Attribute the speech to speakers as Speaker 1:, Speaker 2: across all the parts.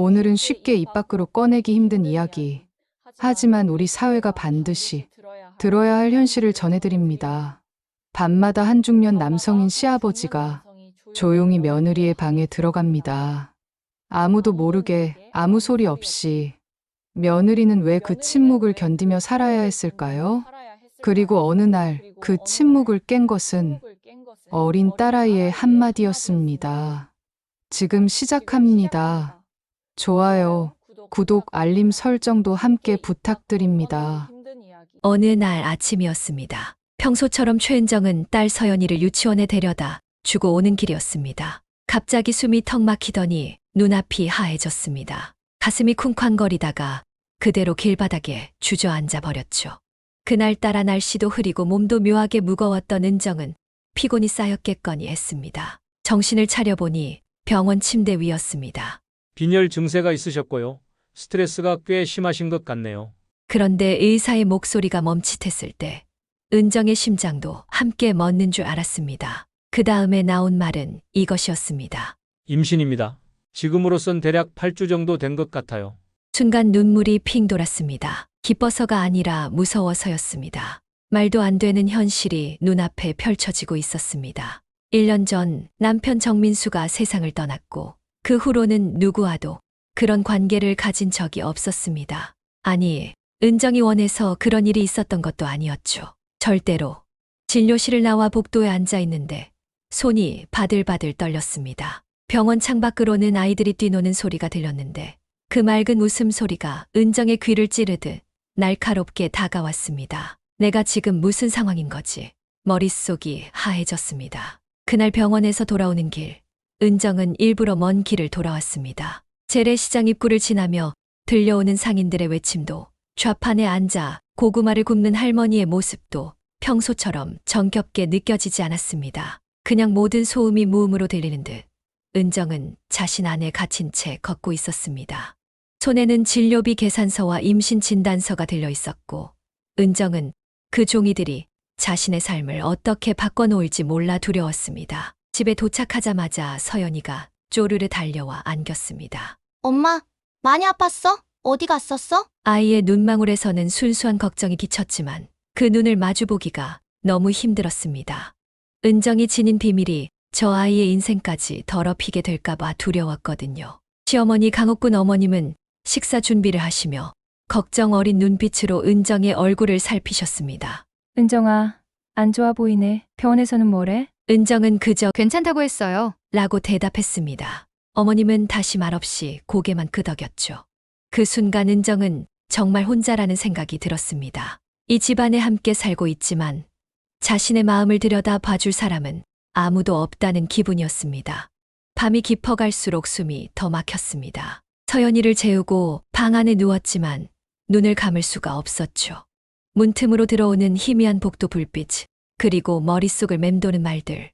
Speaker 1: 오늘은 쉽게 입 밖으로 꺼내기 힘든 이야기. 하지만 우리 사회가 반드시 들어야 할 현실을 전해드립니다. 밤마다 한 중년 남성인 시아버지가 조용히 며느리의 방에 들어갑니다. 아무도 모르게 아무 소리 없이. 며느리는 왜 그 침묵을 견디며 살아야 했을까요? 그리고 어느 날 그 침묵을 깬 것은 어린 딸아이의 한마디였습니다. 지금 시작합니다. 좋아요, 구독, 알림 설정도 함께 부탁드립니다.
Speaker 2: 어느 날 아침이었습니다. 평소처럼 최은정은 딸 서연이를 유치원에 데려다 주고 오는 길이었습니다. 갑자기 숨이 턱 막히더니 눈앞이 하얘졌습니다. 가슴이 쿵쾅거리다가 그대로 길바닥에 주저앉아 버렸죠. 그날따라 날씨도 흐리고 몸도 묘하게 무거웠던 은정은 피곤이 쌓였겠거니 했습니다. 정신을 차려보니 병원 침대 위였습니다.
Speaker 3: 빈혈 증세가 있으셨고요. 스트레스가 꽤 심하신 것 같네요.
Speaker 2: 그런데 의사의 목소리가 멈칫했을 때 은정의 심장도 함께 멎는 줄 알았습니다. 그 다음에 나온 말은 이것이었습니다.
Speaker 3: 임신입니다. 지금으로선 대략 8주 정도 된 것 같아요.
Speaker 2: 순간 눈물이 핑 돌았습니다. 기뻐서가 아니라 무서워서였습니다. 말도 안 되는 현실이 눈앞에 펼쳐지고 있었습니다. 1년 전 남편 정민수가 세상을 떠났고 그 후로는 누구와도 그런 관계를 가진 적이 없었습니다. 아니, 은정이 원해서 그런 일이 있었던 것도 아니었죠. 절대로. 진료실을 나와 복도에 앉아 있는데 손이 바들바들 떨렸습니다. 병원 창밖으로는 아이들이 뛰노는 소리가 들렸는데 그 맑은 웃음소리가 은정의 귀를 찌르듯 날카롭게 다가왔습니다. 내가 지금 무슨 상황인 거지? 머릿속이 하얘졌습니다. 그날 병원에서 돌아오는 길, 은정은 일부러 먼 길을 돌아왔습니다. 재래시장 입구를 지나며 들려오는 상인들의 외침도, 좌판에 앉아 고구마를 굽는 할머니의 모습도 평소처럼 정겹게 느껴지지 않았습니다. 그냥 모든 소음이 무음으로 들리는 듯 은정은 자신 안에 갇힌 채 걷고 있었습니다. 손에는 진료비 계산서와 임신 진단서가 들려 있었고 은정은 그 종이들이 자신의 삶을 어떻게 바꿔놓을지 몰라 두려웠습니다. 집에 도착하자마자 서연이가 쪼르르 달려와 안겼습니다.
Speaker 4: 엄마, 많이 아팠어? 어디 갔었어?
Speaker 2: 아이의 눈망울에서는 순수한 걱정이 비쳤지만 그 눈을 마주보기가 너무 힘들었습니다. 은정이 지닌 비밀이 저 아이의 인생까지 더럽히게 될까봐 두려웠거든요. 시어머니 강옥군 어머님은 식사 준비를 하시며 걱정 어린 눈빛으로 은정의 얼굴을 살피셨습니다.
Speaker 5: 은정아, 안 좋아 보이네. 병원에서는 뭐래?
Speaker 2: 은정은 그저
Speaker 6: 괜찮다고 했어요.
Speaker 2: 라고 대답했습니다. 어머님은 다시 말없이 고개만 끄덕였죠. 그 순간 은정은 정말 혼자라는 생각이 들었습니다. 이 집안에 함께 살고 있지만 자신의 마음을 들여다 봐줄 사람은 아무도 없다는 기분이었습니다. 밤이 깊어갈수록 숨이 더 막혔습니다. 서연이를 재우고 방 안에 누웠지만 눈을 감을 수가 없었죠. 문틈으로 들어오는 희미한 복도 불빛, 그리고 머릿속을 맴도는 말들.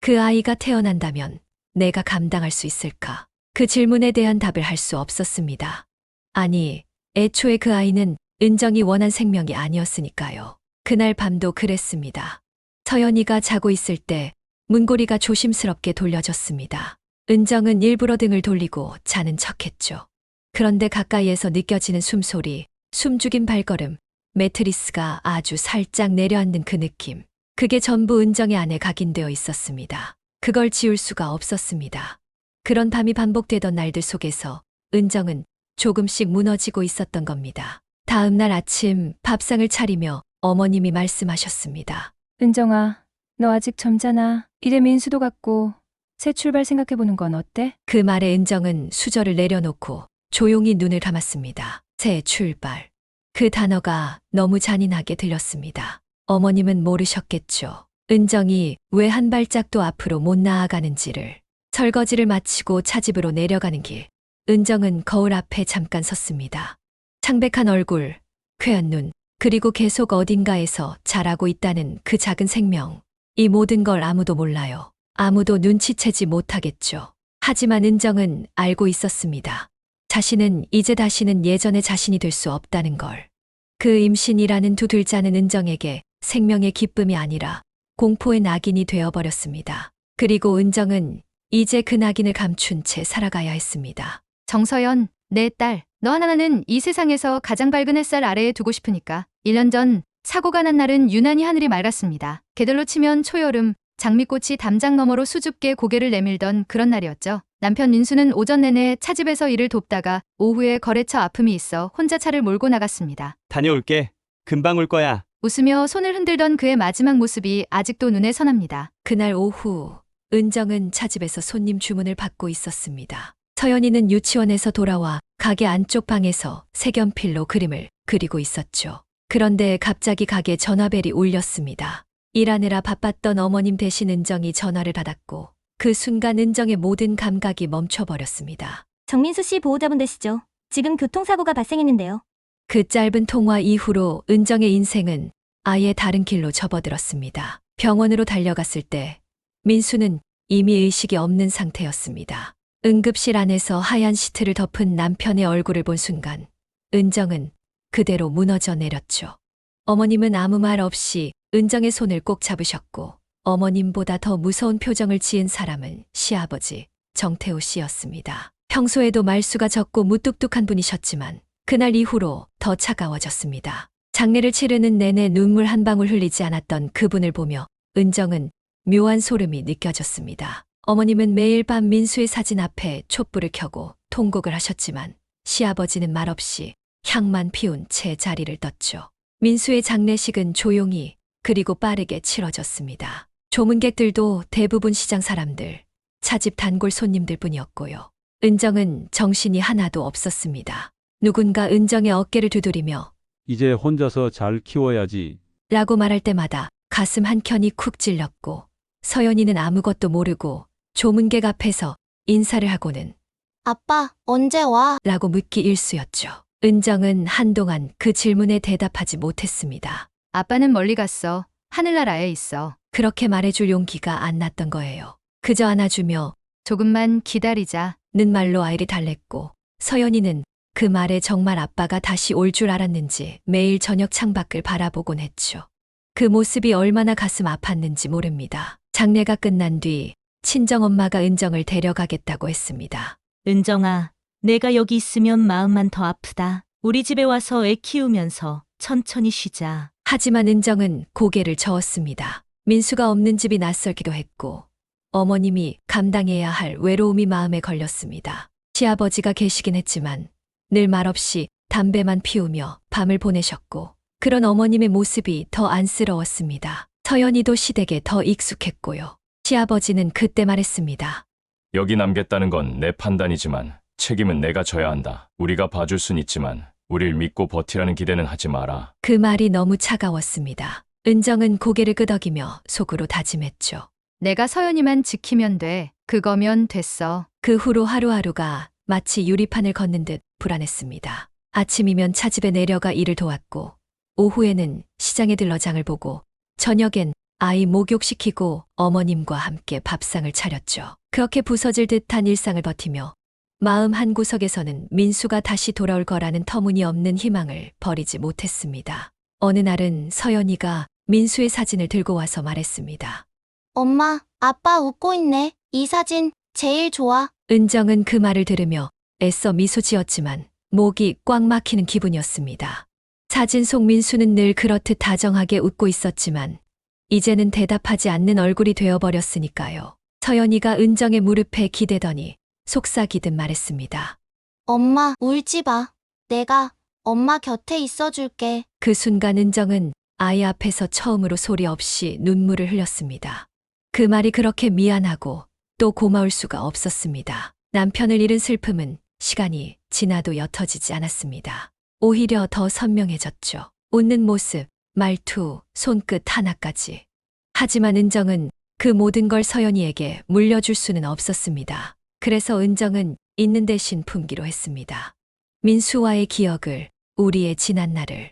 Speaker 2: 그 아이가 태어난다면 내가 감당할 수 있을까? 그 질문에 대한 답을 할 수 없었습니다. 아니, 애초에 그 아이는 은정이 원한 생명이 아니었으니까요. 그날 밤도 그랬습니다. 서연이가 자고 있을 때 문고리가 조심스럽게 돌려졌습니다. 은정은 일부러 등을 돌리고 자는 척했죠. 그런데 가까이에서 느껴지는 숨소리, 숨죽인 발걸음, 매트리스가 아주 살짝 내려앉는 그 느낌. 그게 전부 은정의 안에 각인되어 있었습니다. 그걸 지울 수가 없었습니다. 그런 밤이 반복되던 날들 속에서 은정은 조금씩 무너지고 있었던 겁니다. 다음 날 아침 밥상을 차리며 어머님이 말씀하셨습니다.
Speaker 5: 은정아, 너 아직 젊잖아. 이제 민수도 갖고 새 출발 생각해보는 건 어때?
Speaker 2: 그 말에 은정은 수저를 내려놓고 조용히 눈을 감았습니다. 새 출발. 그 단어가 너무 잔인하게 들렸습니다. 어머님은 모르셨겠죠. 은정이 왜 한 발짝도 앞으로 못 나아가는지를. 설거지를 마치고 차집으로 내려가는 길. 은정은 거울 앞에 잠깐 섰습니다. 창백한 얼굴, 쾌한 눈, 그리고 계속 어딘가에서 자라고 있다는 그 작은 생명. 이 모든 걸 아무도 몰라요. 아무도 눈치채지 못하겠죠. 하지만 은정은 알고 있었습니다. 자신은 이제 다시는 예전의 자신이 될 수 없다는 걸. 그 임신이라는 두 글자는 은정에게 생명의 기쁨이 아니라 공포의 낙인이 되어버렸습니다. 그리고 은정은 이제 그 낙인을 감춘 채 살아가야 했습니다.
Speaker 6: 정서연, 내 딸, 너 하나는 이 세상에서 가장 밝은 햇살 아래에 두고 싶으니까. 1년 전 사고가 난 날은 유난히 하늘이 맑았습니다. 계절로 치면 초여름, 장미꽃이 담장 너머로 수줍게 고개를 내밀던 그런 날이었죠. 남편 민수는 오전 내내 차집에서 일을 돕다가 오후에 거래처 아픔이 있어 혼자 차를 몰고 나갔습니다.
Speaker 7: 다녀올게. 금방 올 거야.
Speaker 6: 웃으며 손을 흔들던 그의 마지막 모습이 아직도 눈에 선합니다.
Speaker 2: 그날 오후 은정은 차집에서 손님 주문을 받고 있었습니다. 서연이는 유치원에서 돌아와 가게 안쪽 방에서 색연필로 그림을 그리고 있었죠. 그런데 갑자기 가게 전화벨이 울렸습니다. 일하느라 바빴던 어머님 대신 은정이 전화를 받았고 그 순간 은정의 모든 감각이 멈춰버렸습니다.
Speaker 4: 정민수 씨 보호자분 되시죠? 지금 교통사고가 발생했는데요.
Speaker 2: 그 짧은 통화 이후로 은정의 인생은 아예 다른 길로 접어들었습니다. 병원으로 달려갔을 때 민수는 이미 의식이 없는 상태였습니다. 응급실 안에서 하얀 시트를 덮은 남편의 얼굴을 본 순간 은정은 그대로 무너져 내렸죠. 어머님은 아무 말 없이 은정의 손을 꼭 잡으셨고 어머님보다 더 무서운 표정을 지은 사람은 시아버지 정태우 씨였습니다. 평소에도 말수가 적고 무뚝뚝한 분이셨지만 그날 이후로 더 차가워졌습니다. 장례를 치르는 내내 눈물 한 방울 흘리지 않았던 그분을 보며 은정은 묘한 소름이 느껴졌습니다. 어머님은 매일 밤 민수의 사진 앞에 촛불을 켜고 통곡을 하셨지만 시아버지는 말없이 향만 피운 채 자리를 떴죠. 민수의 장례식은 조용히 그리고 빠르게 치러졌습니다. 조문객들도 대부분 시장 사람들, 차집 단골 손님들 뿐이었고요. 은정은 정신이 하나도 없었습니다. 누군가 은정의 어깨를 두드리며
Speaker 8: 이제 혼자서 잘 키워야지.
Speaker 2: 라고 말할 때마다 가슴 한켠이 쿡 찔렸고 서연이는 아무것도 모르고 조문객 앞에서 인사를 하고는
Speaker 4: 아빠, 언제 와?
Speaker 2: 라고 묻기 일쑤였죠. 은정은 한동안 그 질문에 대답하지 못했습니다.
Speaker 6: 아빠는 멀리 갔어. 하늘나라에 있어.
Speaker 2: 그렇게 말해줄 용기가 안 났던 거예요. 그저 안아주며
Speaker 6: 조금만 기다리자.
Speaker 2: 는 말로 아이를 달랬고 서연이는 그 말에 정말 아빠가 다시 올 줄 알았는지 매일 저녁 창밖을 바라보곤 했죠. 그 모습이 얼마나 가슴 아팠는지 모릅니다. 장례가 끝난 뒤 친정엄마가 은정을 데려가겠다고 했습니다.
Speaker 9: 은정아, 내가 여기 있으면 마음만 더 아프다. 우리 집에 와서 애 키우면서 천천히 쉬자.
Speaker 2: 하지만 은정은 고개를 저었습니다. 민수가 없는 집이 낯설기도 했고 어머님이 감당해야 할 외로움이 마음에 걸렸습니다. 시아버지가 계시긴 했지만 늘 말없이 담배만 피우며 밤을 보내셨고 그런 어머님의 모습이 더 안쓰러웠습니다. 서연이도 시댁에 더 익숙했고요. 시아버지는 그때 말했습니다.
Speaker 10: 여기 남겠다는 건 내 판단이지만 책임은 내가 져야 한다. 우리가 봐줄 순 있지만 우릴 믿고 버티라는 기대는 하지 마라.
Speaker 2: 그 말이 너무 차가웠습니다. 은정은 고개를 끄덕이며 속으로 다짐했죠.
Speaker 6: 내가 서연이만 지키면 돼. 그거면 됐어.
Speaker 2: 그 후로 하루하루가 마치 유리판을 걷는 듯 불안했습니다. 아침이면 차집에 내려가 일을 도왔고 오후에는 시장에 들러 장을 보고 저녁엔 아이 목욕시키고 어머님과 함께 밥상을 차렸죠. 그렇게 부서질 듯한 일상을 버티며 마음 한구석에서는 민수가 다시 돌아올 거라는 터무니없는 희망을 버리지 못했습니다. 어느 날은 서연이가 민수의 사진을 들고 와서 말했습니다.
Speaker 4: 엄마, 아빠 웃고 있네. 이 사진 제일 좋아.
Speaker 2: 은정은 그 말을 들으며 애써 미소 지었지만 목이 꽉 막히는 기분이었습니다. 사진 속 민수는 늘 그렇듯 다정하게 웃고 있었지만 이제는 대답하지 않는 얼굴이 되어버렸으니까요. 서연이가 은정의 무릎에 기대더니 속삭이듯 말했습니다.
Speaker 4: 엄마, 울지 마. 내가 엄마 곁에 있어줄게.
Speaker 2: 그 순간 은정은 아이 앞에서 처음으로 소리 없이 눈물을 흘렸습니다. 그 말이 그렇게 미안하고 또 고마울 수가 없었습니다. 남편을 잃은 슬픔은 시간이 지나도 옅어지지 않았습니다. 오히려 더 선명해졌죠. 웃는 모습, 말투, 손끝 하나까지. 하지만 은정은 그 모든 걸 서연이에게 물려줄 수는 없었습니다. 그래서 은정은 있는 대신 품기로 했습니다. 민수와의 기억을, 우리의 지난 날을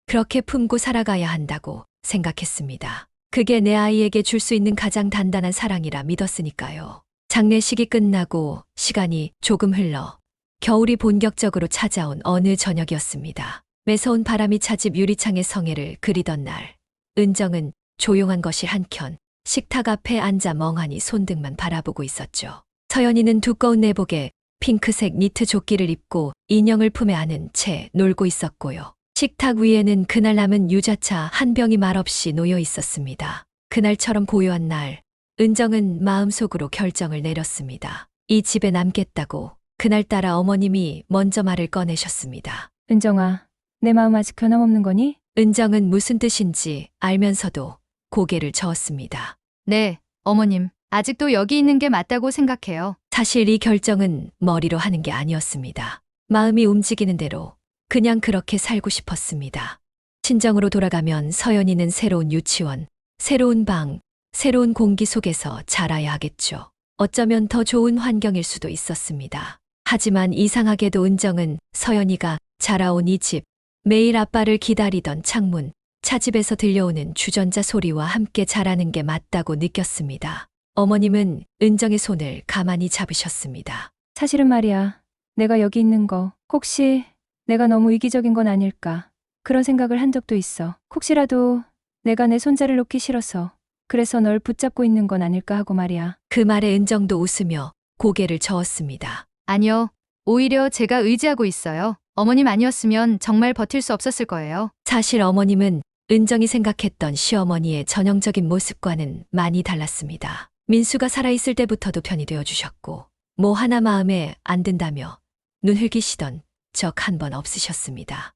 Speaker 2: 그렇게 품고 살아가야 한다고 생각했습니다. 그게 내 아이에게 줄 수 있는 가장 단단한 사랑이라 믿었으니까요. 장례식이 끝나고 시간이 조금 흘러 겨울이 본격적으로 찾아온 어느 저녁이었습니다. 매서운 바람이 차집 유리창의 성에를 그리던 날, 은정은 조용한 거실 한켠 식탁 앞에 앉아 멍하니 손등만 바라보고 있었죠. 서연이는 두꺼운 내복에 핑크색 니트 조끼를 입고 인형을 품에 안은 채 놀고 있었고요. 식탁 위에는 그날 남은 유자차 한 병이 말없이 놓여 있었습니다. 그날처럼 고요한 날, 은정은 마음속으로 결정을 내렸습니다. 이 집에 남겠다고 그날따라 어머님이 먼저 말을 꺼내셨습니다.
Speaker 5: 은정아, 내 마음 아직 변함없는 거니?
Speaker 2: 은정은 무슨 뜻인지 알면서도 고개를 저었습니다.
Speaker 6: 네, 어머님. 아직도 여기 있는 게 맞다고 생각해요.
Speaker 2: 사실 이 결정은 머리로 하는 게 아니었습니다. 마음이 움직이는 대로 그냥 그렇게 살고 싶었습니다. 친정으로 돌아가면 서연이는 새로운 유치원, 새로운 방, 새로운 공기 속에서 자라야 하겠죠. 어쩌면 더 좋은 환경일 수도 있었습니다. 하지만 이상하게도 은정은 서연이가 자라온 이 집, 매일 아빠를 기다리던 창문, 차집에서 들려오는 주전자 소리와 함께 자라는 게 맞다고 느꼈습니다. 어머님은 은정의 손을 가만히 잡으셨습니다.
Speaker 5: 사실은 말이야. 내가 여기 있는 거 혹시 내가 너무 이기적인 건 아닐까? 그런 생각을 한 적도 있어. 혹시라도 내가 내 손자를 놓기 싫어서 그래서 널 붙잡고 있는 건 아닐까 하고 말이야.
Speaker 2: 그 말에 은정도 웃으며 고개를 저었습니다.
Speaker 6: 아니요. 오히려 제가 의지하고 있어요. 어머님 아니었으면 정말 버틸 수 없었을 거예요.
Speaker 2: 사실 어머님은 은정이 생각했던 시어머니의 전형적인 모습과는 많이 달랐습니다. 민수가 살아있을 때부터도 편이 되어주셨고 뭐 하나 마음에 안 든다며 눈 흘기시던 적 한 번 없으셨습니다.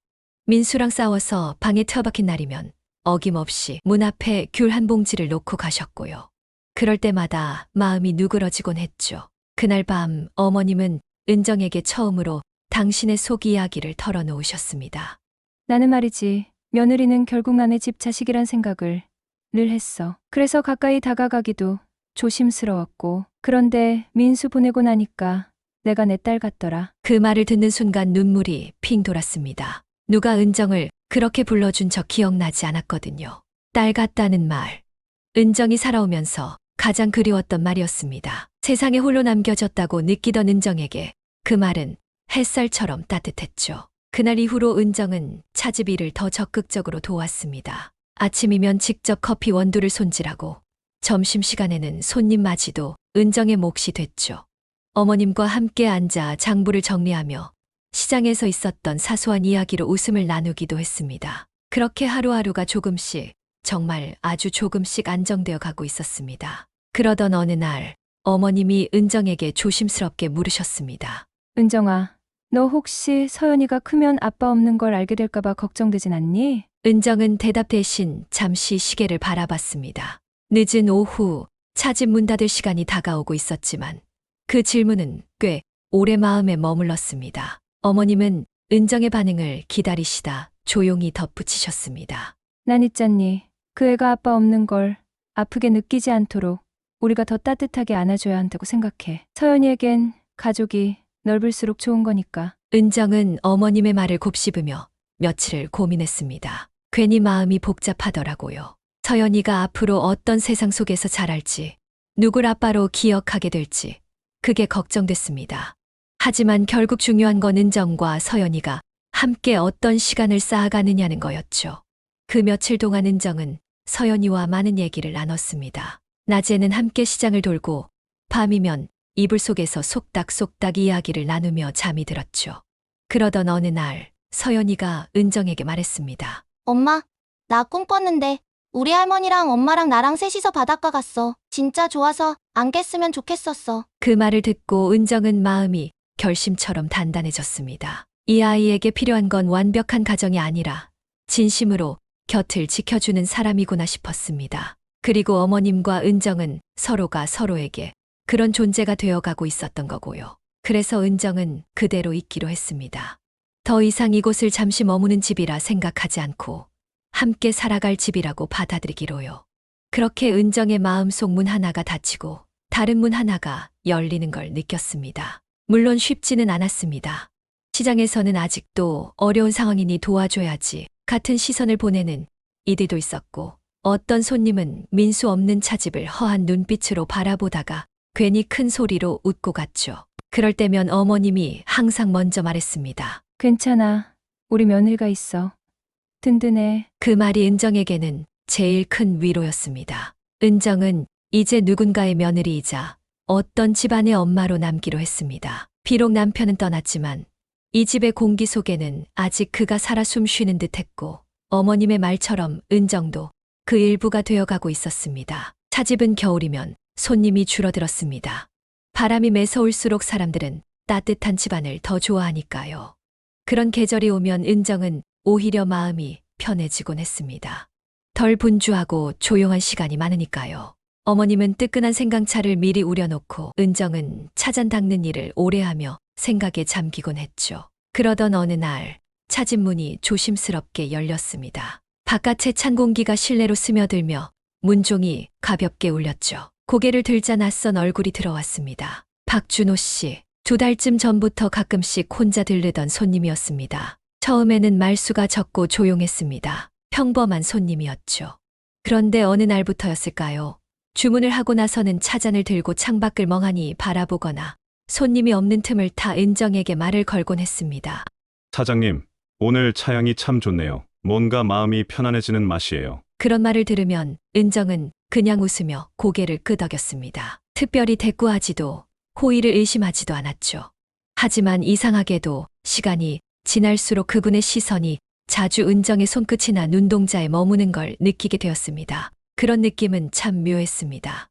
Speaker 2: 민수랑 싸워서 방에 처박힌 날이면 어김없이 문 앞에 귤 한 봉지를 놓고 가셨고요. 그럴 때마다 마음이 누그러지곤 했죠. 그날 밤 어머님은 은정에게 처음으로 당신의 속 이야기를 털어놓으셨습니다.
Speaker 5: 나는 말이지, 며느리는 결국 남의 집 자식이란 생각을 늘 했어. 그래서 가까이 다가가기도 조심스러웠고, 그런데 민수 보내고 나니까 내가 내 딸 같더라.
Speaker 2: 그 말을 듣는 순간 눈물이 핑 돌았습니다. 누가 은정을 그렇게 불러준 저 기억나지 않았거든요. 딸 같다는 말. 은정이 살아오면서 가장 그리웠던 말이었습니다. 세상에 홀로 남겨졌다고 느끼던 은정에게 그 말은 햇살처럼 따뜻했죠. 그날 이후로 은정은 차집 일을 더 적극적으로 도왔습니다. 아침이면 직접 커피 원두를 손질하고 점심시간에는 손님 맞이도 은정의 몫이 됐죠. 어머님과 함께 앉아 장부를 정리하며 시장에서 있었던 사소한 이야기로 웃음을 나누기도 했습니다. 그렇게 하루하루가 조금씩, 정말 아주 조금씩 안정되어 가고 있었습니다. 그러던 어느 날 어머님이 은정에게 조심스럽게 물으셨습니다.
Speaker 5: 은정아, 너 혹시 서연이가 크면 아빠 없는 걸 알게 될까봐 걱정되진 않니?
Speaker 2: 은정은 대답 대신 잠시 시계를 바라봤습니다. 늦은 오후 차집 문 닫을 시간이 다가오고 있었지만 그 질문은 꽤 오래 마음에 머물렀습니다. 어머님은 은정의 반응을 기다리시다 조용히 덧붙이셨습니다.
Speaker 5: 난 있잖니. 그 애가 아빠 없는 걸 아프게 느끼지 않도록 우리가 더 따뜻하게 안아줘야 한다고 생각해. 서연이에겐 가족이 넓을수록 좋은 거니까.
Speaker 2: 은정은 어머님의 말을 곱씹으며 며칠을 고민했습니다. 괜히 마음이 복잡하더라고요. 서연이가 앞으로 어떤 세상 속에서 자랄지, 누굴 아빠로 기억하게 될지 그게 걱정됐습니다. 하지만 결국 중요한 건 은정과 서연이가 함께 어떤 시간을 쌓아가느냐는 거였죠. 그 며칠 동안 은정은 서연이와 많은 얘기를 나눴습니다. 낮에는 함께 시장을 돌고 밤이면 이불 속에서 속닥속닥 이야기를 나누며 잠이 들었죠. 그러던 어느 날 서연이가 은정에게 말했습니다.
Speaker 4: 엄마, 나 꿈 꿨는데 우리 할머니랑 엄마랑 나랑 셋이서 바닷가 갔어. 진짜 좋아서 안 깼으면 좋겠었어.
Speaker 2: 그 말을 듣고 은정은 마음이 결심처럼 단단해졌습니다. 이 아이에게 필요한 건 완벽한 가정이 아니라 진심으로 곁을 지켜주는 사람이구나 싶었습니다. 그리고 어머님과 은정은 서로가 서로에게 그런 존재가 되어가고 있었던 거고요. 그래서 은정은 그대로 있기로 했습니다. 더 이상 이곳을 잠시 머무는 집이라 생각하지 않고 함께 살아갈 집이라고 받아들이기로요. 그렇게 은정의 마음속 문 하나가 닫히고 다른 문 하나가 열리는 걸 느꼈습니다. 물론 쉽지는 않았습니다. 시장에서는 아직도 어려운 상황이니 도와줘야지 같은 시선을 보내는 이들도 있었고, 어떤 손님은 민수 없는 차집을 허한 눈빛으로 바라보다가 괜히 큰 소리로 웃고 갔죠. 그럴 때면 어머님이 항상 먼저 말했습니다.
Speaker 5: 괜찮아. 우리 며느리가 있어. 든든해.
Speaker 2: 그 말이 은정에게는 제일 큰 위로였습니다. 은정은 이제 누군가의 며느리이자 어떤 집안의 엄마로 남기로 했습니다. 비록 남편은 떠났지만 이 집의 공기 속에는 아직 그가 살아 숨쉬는 듯했고 어머님의 말처럼 은정도 그 일부가 되어가고 있었습니다. 차집은 겨울이면 손님이 줄어들었습니다. 바람이 매서울수록 사람들은 따뜻한 집안을 더 좋아하니까요. 그런 계절이 오면 은정은 오히려 마음이 편해지곤 했습니다. 덜 분주하고 조용한 시간이 많으니까요. 어머님은 뜨끈한 생강차를 미리 우려놓고 은정은 차잔 닦는 일을 오래 하며 생각에 잠기곤 했죠. 그러던 어느 날 차집 문이 조심스럽게 열렸습니다. 바깥의 찬 공기가 실내로 스며들며 문종이 가볍게 울렸죠. 고개를 들자 낯선 얼굴이 들어왔습니다. 박준호 씨. 2달쯤 전부터 가끔씩 혼자 들르던 손님이었습니다. 처음에는 말수가 적고 조용했습니다. 평범한 손님이었죠. 그런데 어느 날부터였을까요? 주문을 하고 나서는 차잔을 들고 창밖을 멍하니 바라보거나 손님이 없는 틈을 타 은정에게 말을 걸곤 했습니다.
Speaker 8: 사장님, 오늘 차향이 참 좋네요. 뭔가 마음이 편안해지는 맛이에요.
Speaker 2: 그런 말을 들으면 은정은 그냥 웃으며 고개를 끄덕였습니다. 특별히 대꾸하지도 호의를 의심하지도 않았죠. 하지만 이상하게도 시간이 지날수록 그분의 시선이 자주 은정의 손끝이나 눈동자에 머무는 걸 느끼게 되었습니다. 그런 느낌은 참 묘했습니다.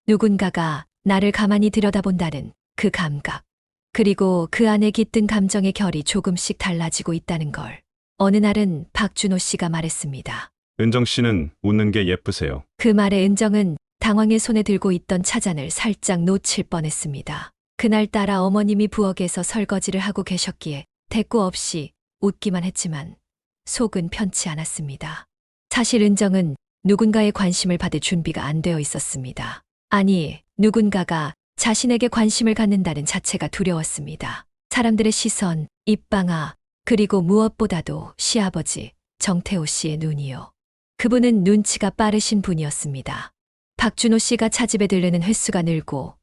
Speaker 2: 누군가가 나를 가만히 들여다본다는 그 감각, 그리고 그 안에 깃든 감정의 결이 조금씩 달라지고 있다는 걸. 어느 날은 박준호 씨가 말했습니다.
Speaker 8: 은정 씨는 웃는 게 예쁘세요.
Speaker 2: 그 말에 은정은 당황해 손에 들고 있던 차잔을 살짝 놓칠 뻔했습니다. 그날따라 어머님이 부엌에서 설거지를 하고 계셨기에 대꾸 없이 웃기만 했지만 속은 편치 않았습니다. 사실 은정은 누군가의 관심을 받을 준비가 안 되어 있었습니다. 아니, 누군가가 자신에게 관심을 갖는다는 자체가 두려웠습니다. 사람들의 시선, 입방아, 그리고 무엇보다도 시아버지 정태호 씨의 눈이요. 그분은 눈치가 빠르신 분이었습니다. 박준호 씨가 차집에 들르는 횟수가 늘고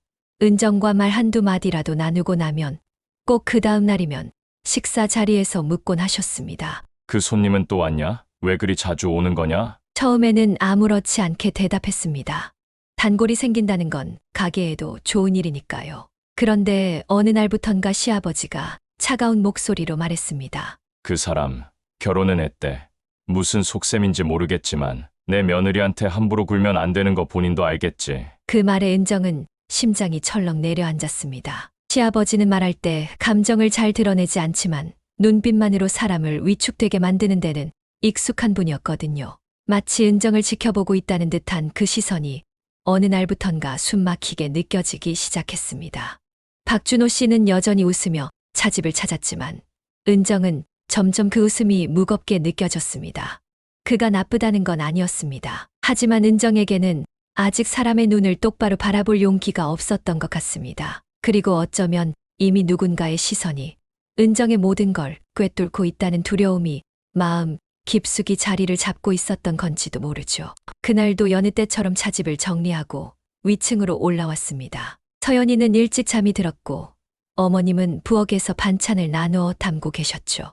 Speaker 2: 은정과 말 한두 마디라도 나누고 나면 꼭 그 다음 날이면 식사 자리에서 묻곤 하셨습니다.
Speaker 10: 그 손님은 또 왔냐? 왜 그리 자주 오는 거냐?
Speaker 2: 처음에는 아무렇지 않게 대답했습니다. 단골이 생긴다는 건 가게에도 좋은 일이니까요. 그런데 어느 날부턴가 시아버지가 차가운 목소리로 말했습니다.
Speaker 10: 그 사람 결혼은 했대. 무슨 속셈인지 모르겠지만 내 며느리한테 함부로 굴면 안 되는 거 본인도 알겠지.
Speaker 2: 그 말에 은정은 심장이 철렁 내려앉았습니다. 시아버지는 말할 때 감정을 잘 드러내지 않지만 눈빛만으로 사람을 위축되게 만드는 데는 익숙한 분이었거든요. 마치 은정을 지켜보고 있다는 듯한 그 시선이 어느 날부턴가 숨막히게 느껴지기 시작했습니다. 박준호 씨는 여전히 웃으며 차집을 찾았지만 은정은 점점 그 웃음이 무겁게 느껴졌습니다. 그가 나쁘다는 건 아니었습니다. 하지만 은정에게는 아직 사람의 눈을 똑바로 바라볼 용기가 없었던 것 같습니다. 그리고 어쩌면 이미 누군가의 시선이 은정의 모든 걸 꿰뚫고 있다는 두려움이 마음 깊숙이 자리를 잡고 있었던 건지도 모르죠. 그날도 여느 때처럼 차집을 정리하고 위층으로 올라왔습니다. 서연이는 일찍 잠이 들었고 어머님은 부엌에서 반찬을 나누어 담고 계셨죠.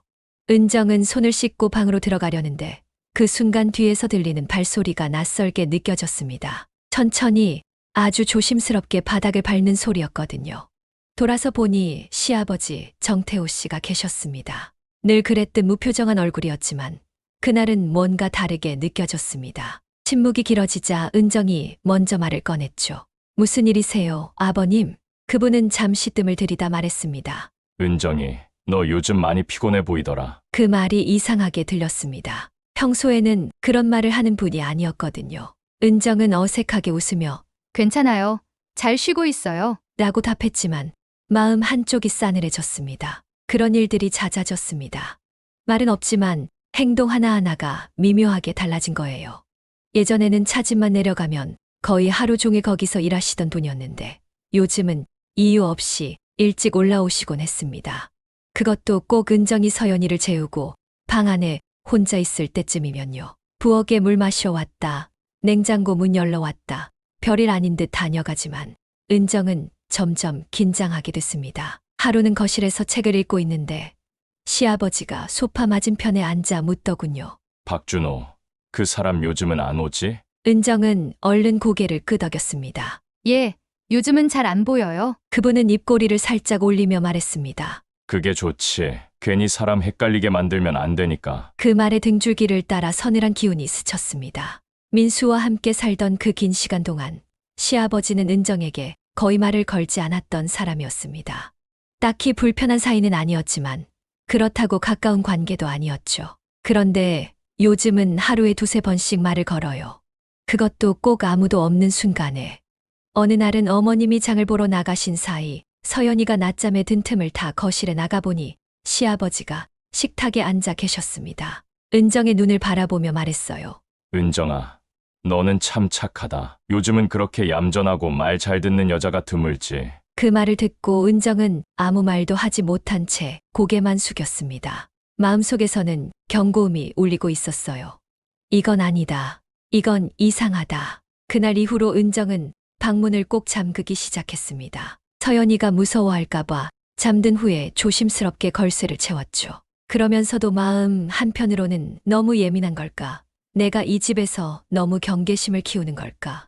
Speaker 2: 은정은 손을 씻고 방으로 들어가려는데 그 순간 뒤에서 들리는 발소리가 낯설게 느껴졌습니다. 천천히 아주 조심스럽게 바닥을 밟는 소리였거든요. 돌아서 보니 시아버지 정태호 씨가 계셨습니다. 늘 그랬듯 무표정한 얼굴이었지만 그날은 뭔가 다르게 느껴졌습니다. 침묵이 길어지자 은정이 먼저 말을 꺼냈죠. 무슨 일이세요, 아버님? 그분은 잠시 뜸을 들이다 말했습니다.
Speaker 10: 은정이, 너 요즘 많이 피곤해 보이더라.
Speaker 2: 그 말이 이상하게 들렸습니다. 평소에는 그런 말을 하는 분이 아니었거든요. 은정은 어색하게 웃으며
Speaker 6: 괜찮아요. 잘 쉬고 있어요.
Speaker 2: 라고 답했지만 마음 한쪽이 싸늘해졌습니다. 그런 일들이 잦아졌습니다. 말은 없지만 행동 하나하나가 미묘하게 달라진 거예요. 예전에는 차집만 내려가면 거의 하루 종일 거기서 일하시던 분이었는데 요즘은 이유 없이 일찍 올라오시곤 했습니다. 그것도 꼭 은정이 서연이를 재우고 방 안에 혼자 있을 때쯤이면요. 부엌에 물 마셔왔다. 냉장고 문 열러왔다. 별일 아닌 듯 다녀가지만 은정은 점점 긴장하게 됐습니다. 하루는 거실에서 책을 읽고 있는데 시아버지가 소파 맞은편에 앉아 묻더군요.
Speaker 10: 박준호, 그 사람 요즘은 안 오지?
Speaker 2: 은정은 얼른 고개를 끄덕였습니다.
Speaker 6: 예, 요즘은 잘 안 보여요.
Speaker 2: 그분은 입꼬리를 살짝 올리며 말했습니다.
Speaker 10: 그게 좋지. 괜히 사람 헷갈리게 만들면 안 되니까.
Speaker 2: 그 말의 등줄기를 따라 서늘한 기운이 스쳤습니다. 민수와 함께 살던 그 긴 시간 동안 시아버지는 은정에게 거의 말을 걸지 않았던 사람이었습니다. 딱히 불편한 사이는 아니었지만 그렇다고 가까운 관계도 아니었죠. 그런데 요즘은 하루에 두세 번씩 말을 걸어요. 그것도 꼭 아무도 없는 순간에. 어느 날은 어머님이 장을 보러 나가신 사이 서연이가 낮잠에 든 틈을 타 거실에 나가보니 시아버지가 식탁에 앉아 계셨습니다. 은정의 눈을 바라보며 말했어요.
Speaker 10: 은정아, 너는 참 착하다. 요즘은 그렇게 얌전하고 말 잘 듣는 여자가 드물지.
Speaker 2: 그 말을 듣고 은정은 아무 말도 하지 못한 채 고개만 숙였습니다. 마음속에서는 경고음이 울리고 있었어요. 이건 아니다. 이건 이상하다. 그날 이후로 은정은 방문을 꼭 잠그기 시작했습니다. 서연이가 무서워할까봐 잠든 후에 조심스럽게 걸쇠를 채웠죠. 그러면서도 마음 한편으로는 너무 예민한 걸까? 내가 이 집에서 너무 경계심을 키우는 걸까?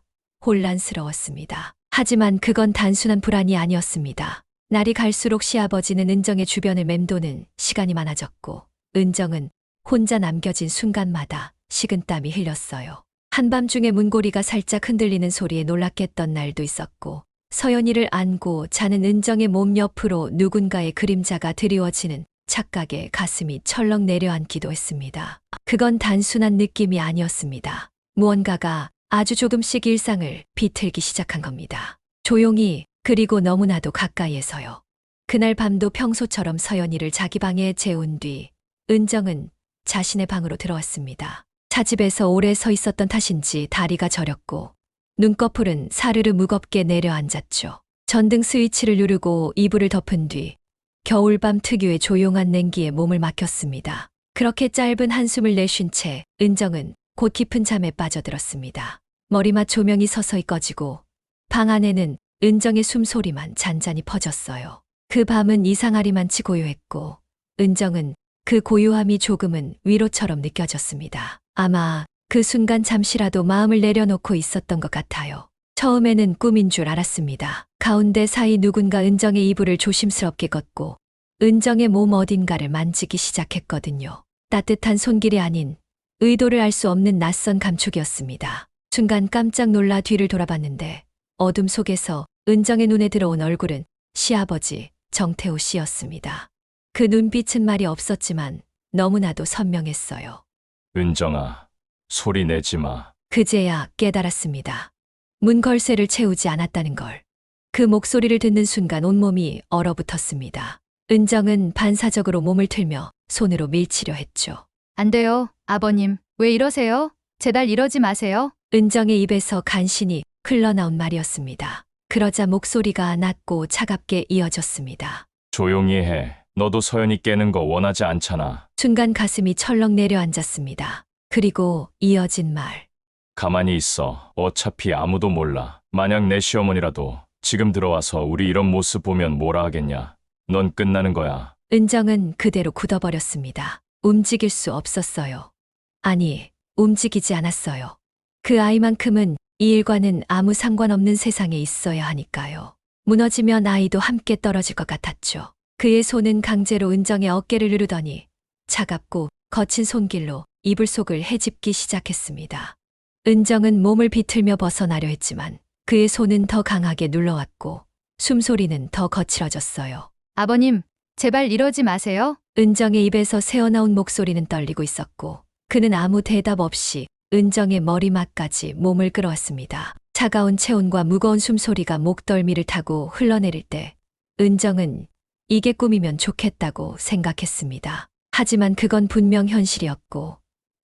Speaker 2: 혼란스러웠습니다. 하지만 그건 단순한 불안이 아니었습니다. 날이 갈수록 시아버지는 은정의 주변을 맴도는 시간이 많아졌고 은정은 혼자 남겨진 순간마다 식은땀이 흘렸어요. 한밤중에 문고리가 살짝 흔들리는 소리에 놀랐겠던 날도 있었고 서연이를 안고 자는 은정의 몸 옆으로 누군가의 그림자가 드리워지는 착각에 가슴이 철렁 내려앉기도 했습니다. 그건 단순한 느낌이 아니었습니다. 무언가가 아주 조금씩 일상을 비틀기 시작한 겁니다. 조용히 그리고 너무나도 가까이에서요. 그날 밤도 평소처럼 서연이를 자기 방에 재운 뒤 은정은 자신의 방으로 들어왔습니다. 차집에서 오래 서 있었던 탓인지 다리가 저렸고 눈꺼풀은 사르르 무겁게 내려앉았죠. 전등 스위치를 누르고 이불을 덮은 뒤 겨울밤 특유의 조용한 냉기에 몸을 맡겼습니다. 그렇게 짧은 한숨을 내쉰 채 은정은 곧 깊은 잠에 빠져들었습니다. 머리맡 조명이 서서히 꺼지고 방 안에는 은정의 숨소리만 잔잔히 퍼졌어요. 그 밤은 이상하리만치 고요했고 은정은 그 고요함이 조금은 위로처럼 느껴졌습니다. 아마 그 순간 잠시라도 마음을 내려놓고 있었던 것 같아요. 처음에는 꿈인 줄 알았습니다. 가운데 사이 누군가 은정의 이불을 조심스럽게 걷고 은정의 몸 어딘가를 만지기 시작했거든요. 따뜻한 손길이 아닌 의도를 알 수 없는 낯선 감촉이었습니다. 순간 깜짝 놀라 뒤를 돌아봤는데 어둠 속에서 은정의 눈에 들어온 얼굴은 시아버지 정태호 씨였습니다. 그 눈빛은 말이 없었지만 너무나도 선명했어요.
Speaker 10: 은정아, 소리 내지 마.
Speaker 2: 그제야 깨달았습니다. 문 걸쇠를 채우지 않았다는 걸. 그 목소리를 듣는 순간 온몸이 얼어붙었습니다. 은정은 반사적으로 몸을 틀며 손으로 밀치려 했죠.
Speaker 6: 안 돼요, 아버님. 왜 이러세요? 제발 이러지 마세요.
Speaker 2: 은정의 입에서 간신히 흘러나온 말이었습니다. 그러자 목소리가 낮고 차갑게 이어졌습니다.
Speaker 10: 조용히 해. 너도 서연이 깨는 거 원하지 않잖아.
Speaker 2: 순간 가슴이 철렁 내려앉았습니다. 그리고 이어진 말.
Speaker 10: 가만히 있어. 어차피 아무도 몰라. 만약 내 시어머니라도 지금 들어와서 우리 이런 모습 보면 뭐라 하겠냐. 넌 끝나는 거야.
Speaker 2: 은정은 그대로 굳어버렸습니다. 움직일 수 없었어요. 아니, 움직이지 않았어요. 그 아이만큼은 이 일과는 아무 상관없는 세상에 있어야 하니까요. 무너지면 아이도 함께 떨어질 것 같았죠. 그의 손은 강제로 은정의 어깨를 누르더니 차갑고 거친 손길로 이불 속을 헤집기 시작했습니다. 은정은 몸을 비틀며 벗어나려 했지만 그의 손은 더 강하게 눌러왔고 숨소리는 더 거칠어졌어요.
Speaker 6: 아버님, 제발 이러지 마세요.
Speaker 2: 은정의 입에서 새어나온 목소리는 떨리고 있었고 그는 아무 대답 없이 은정의 머리맡까지 몸을 끌어왔습니다. 차가운 체온과 무거운 숨소리가 목덜미를 타고 흘러내릴 때 은정은 이게 꿈이면 좋겠다고 생각했습니다. 하지만 그건 분명 현실이었고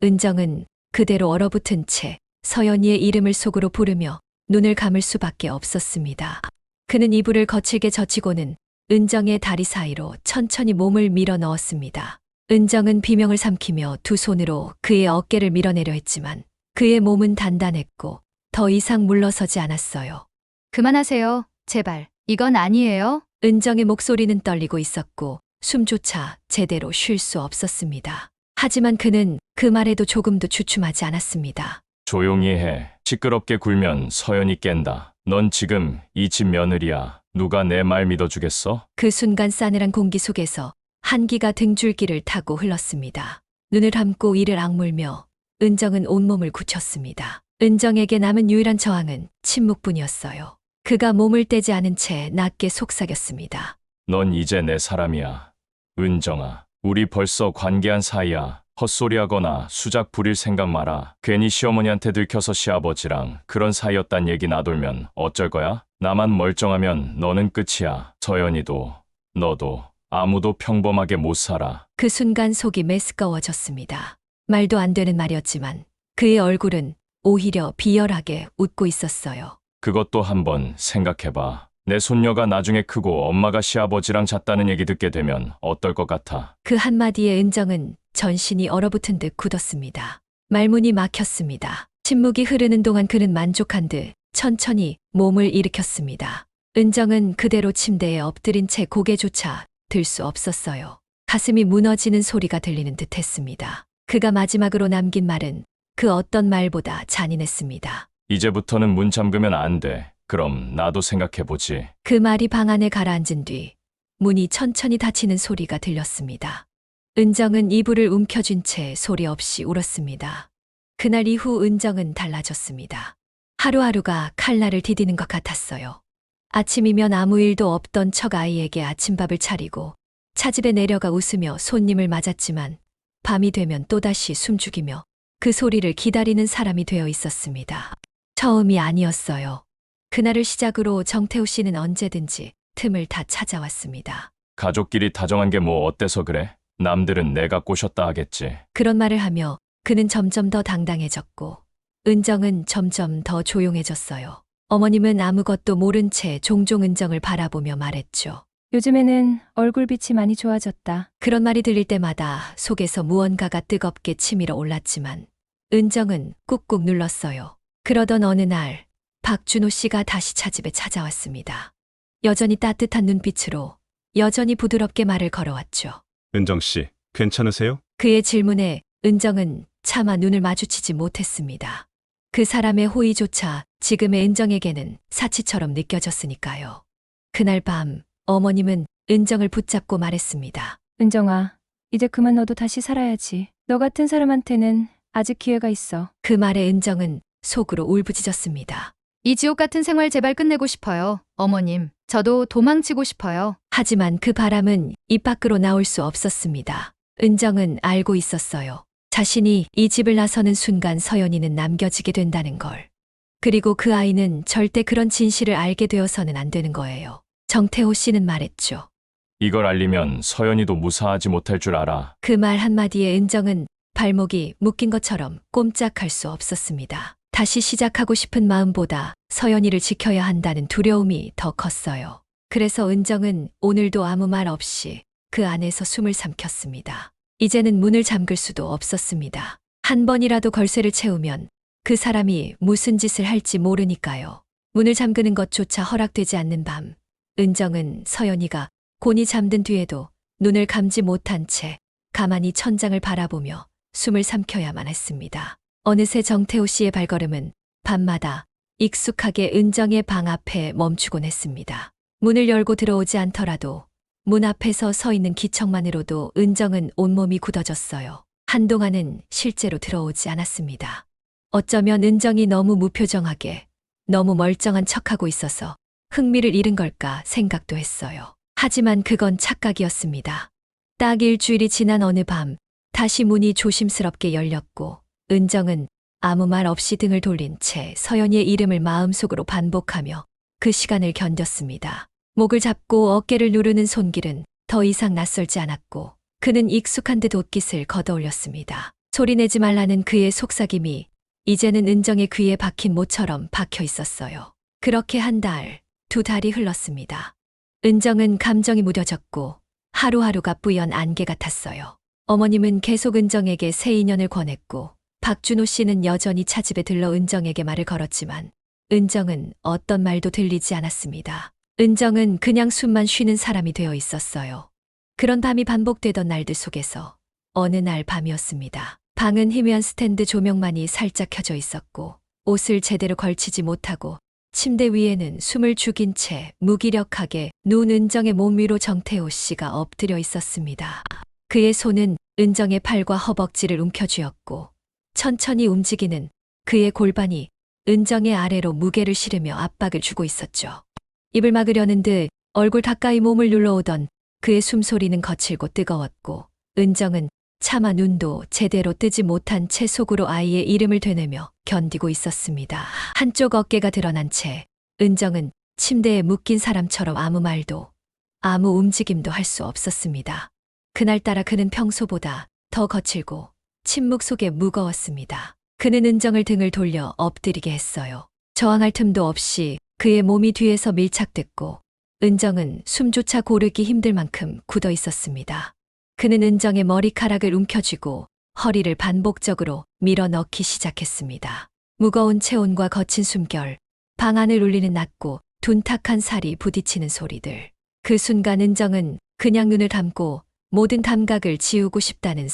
Speaker 2: 은정은 그대로 얼어붙은 채 서연이의 이름을 속으로 부르며 눈을 감을 수밖에 없었습니다. 그는 이불을 거칠게 젖히고는 은정의 다리 사이로 천천히 몸을 밀어 넣었습니다. 은정은 비명을 삼키며 두 손으로 그의 어깨를 밀어내려 했지만 그의 몸은 단단했고 더 이상 물러서지 않았어요.
Speaker 6: 그만하세요. 제발. 이건 아니에요.
Speaker 2: 은정의 목소리는 떨리고 있었고 숨조차 제대로 쉴 수 없었습니다. 하지만 그는 그 말에도 조금도 주춤하지 않았습니다.
Speaker 10: 조용히 해. 시끄럽게 굴면 서연이 깬다. 넌 지금 이 집 며느리야. 누가 내 말 믿어주겠어?
Speaker 2: 그 순간 싸늘한 공기 속에서 한기가 등줄기를 타고 흘렀습니다. 눈을 감고 이를 악물며 은정은 온몸을 굳혔습니다. 은정에게 남은 유일한 저항은 침묵뿐이었어요. 그가 몸을 떼지 않은 채 낮게 속삭였습니다.
Speaker 10: 넌 이제 내 사람이야. 은정아, 우리 벌써 관계한 사이야. 헛소리하거나 수작 부릴 생각 마라. 괜히 시어머니한테 들켜서 시아버지랑 그런 사이였단 얘기 나돌면 어쩔 거야? 나만 멀쩡하면 너는 끝이야. 서연이도 너도 아무도 평범하게 못 살아.
Speaker 2: 그 순간 속이 메스꺼워졌습니다. 말도 안 되는 말이었지만 그의 얼굴은 오히려 비열하게 웃고 있었어요.
Speaker 10: 그것도 한번 생각해봐. 내 손녀가 나중에 크고 엄마가 시아버지랑 잤다는 얘기 듣게 되면 어떨 것 같아?
Speaker 2: 그 한마디에 은정은 전신이 얼어붙은 듯 굳었습니다. 말문이 막혔습니다. 침묵이 흐르는 동안 그는 만족한 듯 천천히 몸을 일으켰습니다. 은정은 그대로 침대에 엎드린 채 고개조차 들 수 없었어요. 가슴이 무너지는 소리가 들리는 듯 했습니다. 그가 마지막으로 남긴 말은 그 어떤 말보다 잔인했습니다.
Speaker 10: 이제부터는 문 잠그면 안 돼. 그럼 나도 생각해보지.
Speaker 2: 그 말이 방 안에 가라앉은 뒤 문이 천천히 닫히는 소리가 들렸습니다. 은정은 이불을 움켜쥔 채 소리 없이 울었습니다. 그날 이후 은정은 달라졌습니다. 하루하루가 칼날을 디디는 것 같았어요. 아침이면 아무 일도 없던 척 아이에게 아침밥을 차리고 차집에 내려가 웃으며 손님을 맞았지만 밤이 되면 또다시 숨죽이며 그 소리를 기다리는 사람이 되어 있었습니다. 처음이 아니었어요. 그날을 시작으로 정태우 씨는 언제든지 틈을 다 찾아왔습니다.
Speaker 10: 가족끼리 다정한 게 뭐 어때서 그래? 남들은 내가 꼬셨다 하겠지.
Speaker 2: 그런 말을 하며 그는 점점 더 당당해졌고 은정은 점점 더 조용해졌어요. 어머님은 아무것도 모른 채 종종 은정을 바라보며 말했죠.
Speaker 5: 요즘에는 얼굴빛이 많이 좋아졌다.
Speaker 2: 그런 말이 들릴 때마다 속에서 무언가가 뜨겁게 치밀어 올랐지만 은정은 꾹꾹 눌렀어요. 그러던 어느 날 박준호 씨가 다시 차집에 찾아왔습니다. 여전히 따뜻한 눈빛으로 여전히 부드럽게 말을 걸어왔죠.
Speaker 8: 은정 씨, 괜찮으세요?
Speaker 2: 그의 질문에 은정은 차마 눈을 마주치지 못했습니다. 그 사람의 호의조차 지금의 은정에게는 사치처럼 느껴졌으니까요. 그날 밤 어머님은 은정을 붙잡고 말했습니다.
Speaker 5: 은정아, 이제 그만 너도 다시 살아야지. 너 같은 사람한테는 아직 기회가 있어.
Speaker 2: 그 말에 은정은 속으로 울부짖었습니다.
Speaker 6: 이 지옥 같은 생활 제발 끝내고 싶어요. 어머님, 저도 도망치고 싶어요.
Speaker 2: 하지만 그 바람은 입 밖으로 나올 수 없었습니다. 은정은 알고 있었어요. 자신이 이 집을 나서는 순간 서연이는 남겨지게 된다는 걸. 그리고 그 아이는 절대 그런 진실을 알게 되어서는 안 되는 거예요. 정태호 씨는 말했죠.
Speaker 10: 이걸 알리면 서연이도 무사하지 못할 줄 알아.
Speaker 2: 그 말 한마디에 은정은 발목이 묶인 것처럼 꼼짝할 수 없었습니다. 다시 시작하고 싶은 마음보다 서연이를 지켜야 한다는 두려움이 더 컸어요. 그래서 은정은 오늘도 아무 말 없이 그 안에서 숨을 삼켰습니다. 이제는 문을 잠글 수도 없었습니다. 한 번이라도 걸쇠를 채우면 그 사람이 무슨 짓을 할지 모르니까요. 문을 잠그는 것조차 허락되지 않는 밤, 은정은 서연이가 곤히 잠든 뒤에도 눈을 감지 못한 채 가만히 천장을 바라보며 숨을 삼켜야만 했습니다. 어느새 정태호 씨의 발걸음은 밤마다 익숙하게 은정의 방 앞에 멈추곤 했습니다. 문을 열고 들어오지 않더라도 문 앞에서 서 있는 기척만으로도 은정은 온몸이 굳어졌어요. 한동안은 실제로 들어오지 않았습니다. 어쩌면 은정이 너무 무표정하게, 너무 멀쩡한 척하고 있어서 흥미를 잃은 걸까 생각도 했어요. 하지만 그건 착각이었습니다. 딱 일주일이 지난 어느 밤, 다시 문이 조심스럽게 열렸고 은정은 아무 말 없이 등을 돌린 채 서연이의 이름을 마음속으로 반복하며 그 시간을 견뎠습니다. 목을 잡고 어깨를 누르는 손길은 더 이상 낯설지 않았고 그는 익숙한 듯 옷깃을 걷어올렸습니다. 소리내지 말라는 그의 속삭임이 이제는 은정의 귀에 박힌 모처럼 박혀 있었어요. 그렇게 한 달, 두 달이 흘렀습니다. 은정은 감정이 무뎌졌고 하루하루가 뿌연 안개 같았어요. 어머님은 계속 은정에게 새 인연을 권했고 박준호 씨는 여전히 차집에 들러 은정에게 말을 걸었지만 은정은 어떤 말도 들리지 않았습니다. 은정은 그냥 숨만 쉬는 사람이 되어 있었어요. 그런 밤이 반복되던 날들 속에서 어느 날 밤이었습니다. 방은 희미한 스탠드 조명만이 살짝 켜져 있었고 옷을 제대로 걸치지 못하고 침대 위에는 숨을 죽인 채 무기력하게 누운 은정의 몸 위로 정태호 씨가 엎드려 있었습니다. 그의 손은 은정의 팔과 허벅지를 움켜쥐었고 천천히 움직이는 그의 골반이 은정의 아래로 무게를 실으며 압박을 주고 있었죠. 입을 막으려는 듯 얼굴 가까이 몸을 눌러오던 그의 숨소리는 거칠고 뜨거웠고 은정은 차마 눈도 제대로 뜨지 못한 채 속으로 아이의 이름을 되뇌며 견디고 있었습니다. 한쪽 어깨가 드러난 채 은정은 침대에 묶인 사람처럼 아무 말도 아무 움직임도 할 수 없었습니다. 그날따라 그는 평소보다 더 거칠고 침묵 속에 무거웠습니다. 그는 은정을 등을 돌려 엎드리게 했어요. 저항할 틈도 없이 그의 몸이 뒤에서 밀착됐고 은정은 숨조차 고르기 힘들 만큼 굳어 있었습니다. 그는 은정의 머리카락을 움켜쥐고 허리를 반복적으로 밀어넣기 시작했습니다. 무거운 체온과 거친 숨결, 방 안을 울리는 낮고 둔탁한 살이 부딪히는 소리들. 그 순간 은정은 그냥 눈을 감고 모든 감각을 지우고 싶다는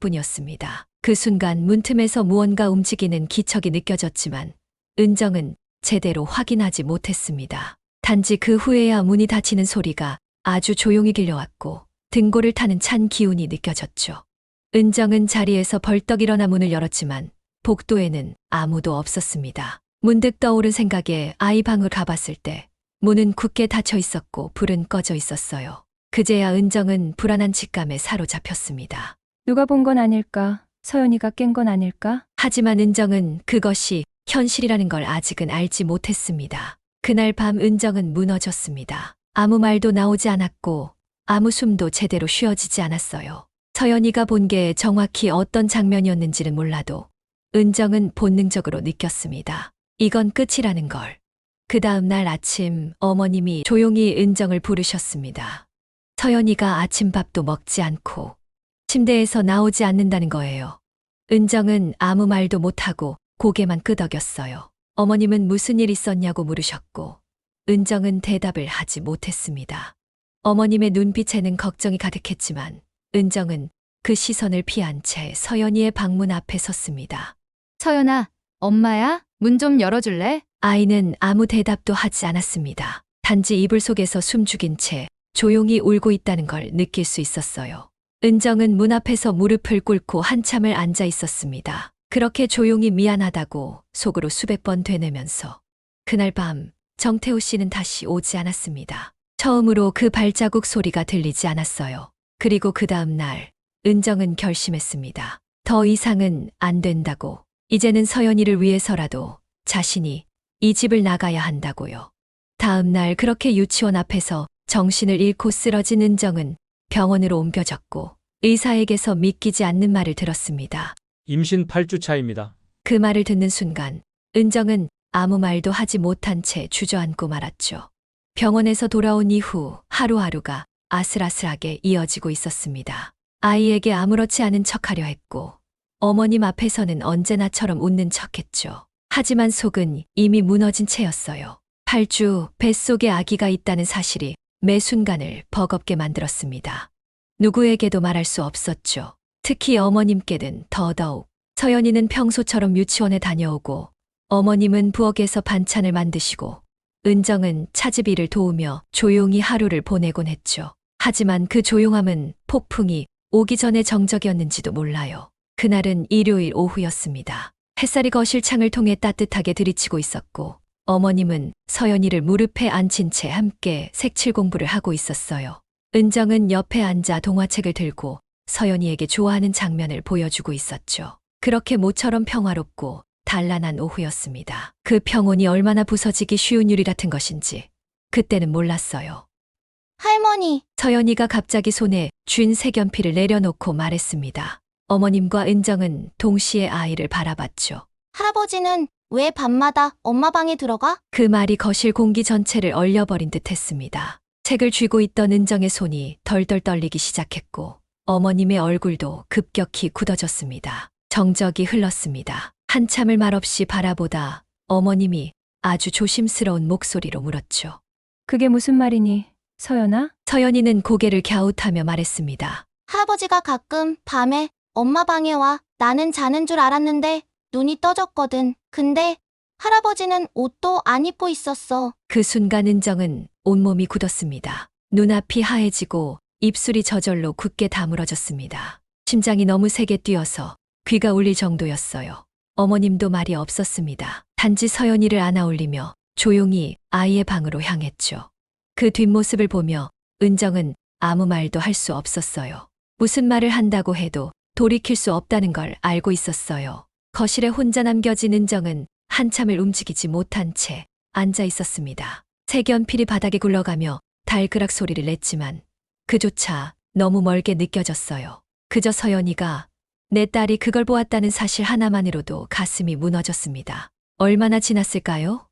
Speaker 2: 생각뿐이었습니다. 그 순간 문틈에서 무언가 움직이는 기척이 느껴졌지만 은정은 제대로 확인하지 못했습니다. 단지 그 후에야 문이 닫히는 소리가 아주 조용히 들려왔고 등골을 타는 찬 기운이 느껴졌죠. 은정은 자리에서 벌떡 일어나 문을 열었지만 복도에는 아무도 없었습니다. 문득 떠오른 생각에 아이 방을 가봤을 때 문은 굳게 닫혀 있었고 불은 꺼져 있었어요. 그제야 은정은 불안한 직감에 사로잡혔습니다.
Speaker 5: 누가 본 건 아닐까? 서연이가 깬 건 아닐까?
Speaker 2: 하지만 은정은 그것이 현실이라는 걸 아직은 알지 못했습니다. 그날 밤 은정은 무너졌습니다. 아무 말도 나오지 않았고 아무 숨도 제대로 쉬어지지 않았어요. 서연이가 본 게 정확히 어떤 장면이었는지는 몰라도 은정은 본능적으로 느꼈습니다. 이건 끝이라는 걸. 그 다음 날 아침 어머님이 조용히 은정을 부르셨습니다. 서연이가 아침밥도 먹지 않고 침대에서 나오지 않는다는 거예요. 은정은 아무 말도 못하고 고개만 끄덕였어요. 어머님은 무슨 일 있었냐고 물으셨고 은정은 대답을 하지 못했습니다. 어머님의 눈빛에는 걱정이 가득했지만 은정은 그 시선을 피한 채 서연이의 방문 앞에 섰습니다.
Speaker 6: 서연아, 엄마야? 문 좀 열어줄래?
Speaker 2: 아이는 아무 대답도 하지 않았습니다. 단지 이불 속에서 숨죽인 채 조용히 울고 있다는 걸 느낄 수 있었어요. 은정은 문 앞에서 무릎을 꿇고 한참을 앉아 있었습니다. 그렇게 조용히 미안하다고 속으로 수백 번 되뇌면서 그날 밤 정태호 씨는 다시 오지 않았습니다. 처음으로 그 발자국 소리가 들리지 않았어요. 그리고 그 다음 날 은정은 결심했습니다. 더 이상은 안 된다고. 이제는 서연이를 위해서라도 자신이 이 집을 나가야 한다고요. 다음 날 그렇게 유치원 앞에서 정신을 잃고 쓰러진 은정은 병원으로 옮겨졌고 의사에게서 믿기지 않는 말을 들었습니다.
Speaker 3: 임신 8주 차입니다.
Speaker 2: 그 말을 듣는 순간 은정은 아무 말도 하지 못한 채 주저앉고 말았죠. 병원에서 돌아온 이후 하루하루가 아슬아슬하게 이어지고 있었습니다. 아이에게 아무렇지 않은 척하려 했고 어머님 앞에서는 언제나처럼 웃는 척했죠. 하지만 속은 이미 무너진 채였어요. 8주 뱃속에 아기가 있다는 사실이 매 순간을 버겁게 만들었습니다. 누구에게도 말할 수 없었죠. 특히 어머님께는 더더욱. 서연이는 평소처럼 유치원에 다녀오고 어머님은 부엌에서 반찬을 만드시고 은정은 차집 일을 도우며 조용히 하루를 보내곤 했죠. 하지만 그 조용함은 폭풍이 오기 전의 정적이었는지도 몰라요. 그날은 일요일 오후였습니다. 햇살이 거실 창을 통해 따뜻하게 들이치고 있었고 어머님은 서연이를 무릎에 앉힌 채 함께 색칠 공부를 하고 있었어요. 은정은 옆에 앉아 동화책을 들고 서연이에게 좋아하는 장면을 보여주고 있었죠. 그렇게 모처럼 평화롭고 단란한 오후였습니다. 그 평온이 얼마나 부서지기 쉬운 유리 같은 것인지 그때는 몰랐어요.
Speaker 4: 할머니,
Speaker 2: 서연이가 갑자기 손에 쥔 색연필을 내려놓고 말했습니다. 어머님과 은정은 동시에 아이를 바라봤죠.
Speaker 4: 할아버지는 왜 밤마다 엄마 방에 들어가?
Speaker 2: 그 말이 거실 공기 전체를 얼려버린 듯 했습니다. 책을 쥐고 있던 은정의 손이 덜덜 떨리기 시작했고 어머님의 얼굴도 급격히 굳어졌습니다. 정적이 흘렀습니다. 한참을 말없이 바라보다 어머님이 아주 조심스러운 목소리로 물었죠.
Speaker 5: 그게 무슨 말이니, 서연아?
Speaker 2: 서연이는 고개를 갸웃하며 말했습니다.
Speaker 4: 할아버지가 가끔 밤에 엄마 방에 와 나는 자는 줄 알았는데 눈이 떠졌거든. 근데 할아버지는 옷도 안 입고 있었어.
Speaker 2: 그 순간 은정은 온몸이 굳었습니다. 눈앞이 하얘지고 입술이 저절로 굳게 다물어졌습니다. 심장이 너무 세게 뛰어서 귀가 울릴 정도였어요. 어머님도 말이 없었습니다. 단지 서연이를 안아 올리며 조용히 아이의 방으로 향했죠. 그 뒷모습을 보며 은정은 아무 말도 할 수 없었어요. 무슨 말을 한다고 해도 돌이킬 수 없다는 걸 알고 있었어요. 거실에 혼자 남겨진 은정은 한참을 움직이지 못한 채 앉아 있었습니다. 색연필이 바닥에 굴러가며 달그락 소리를 냈지만 그조차 너무 멀게 느껴졌어요. 그저 서연이가 내 딸이 그걸 보았다는 사실 하나만으로도 가슴이 무너졌습니다. 얼마나 지났을까요?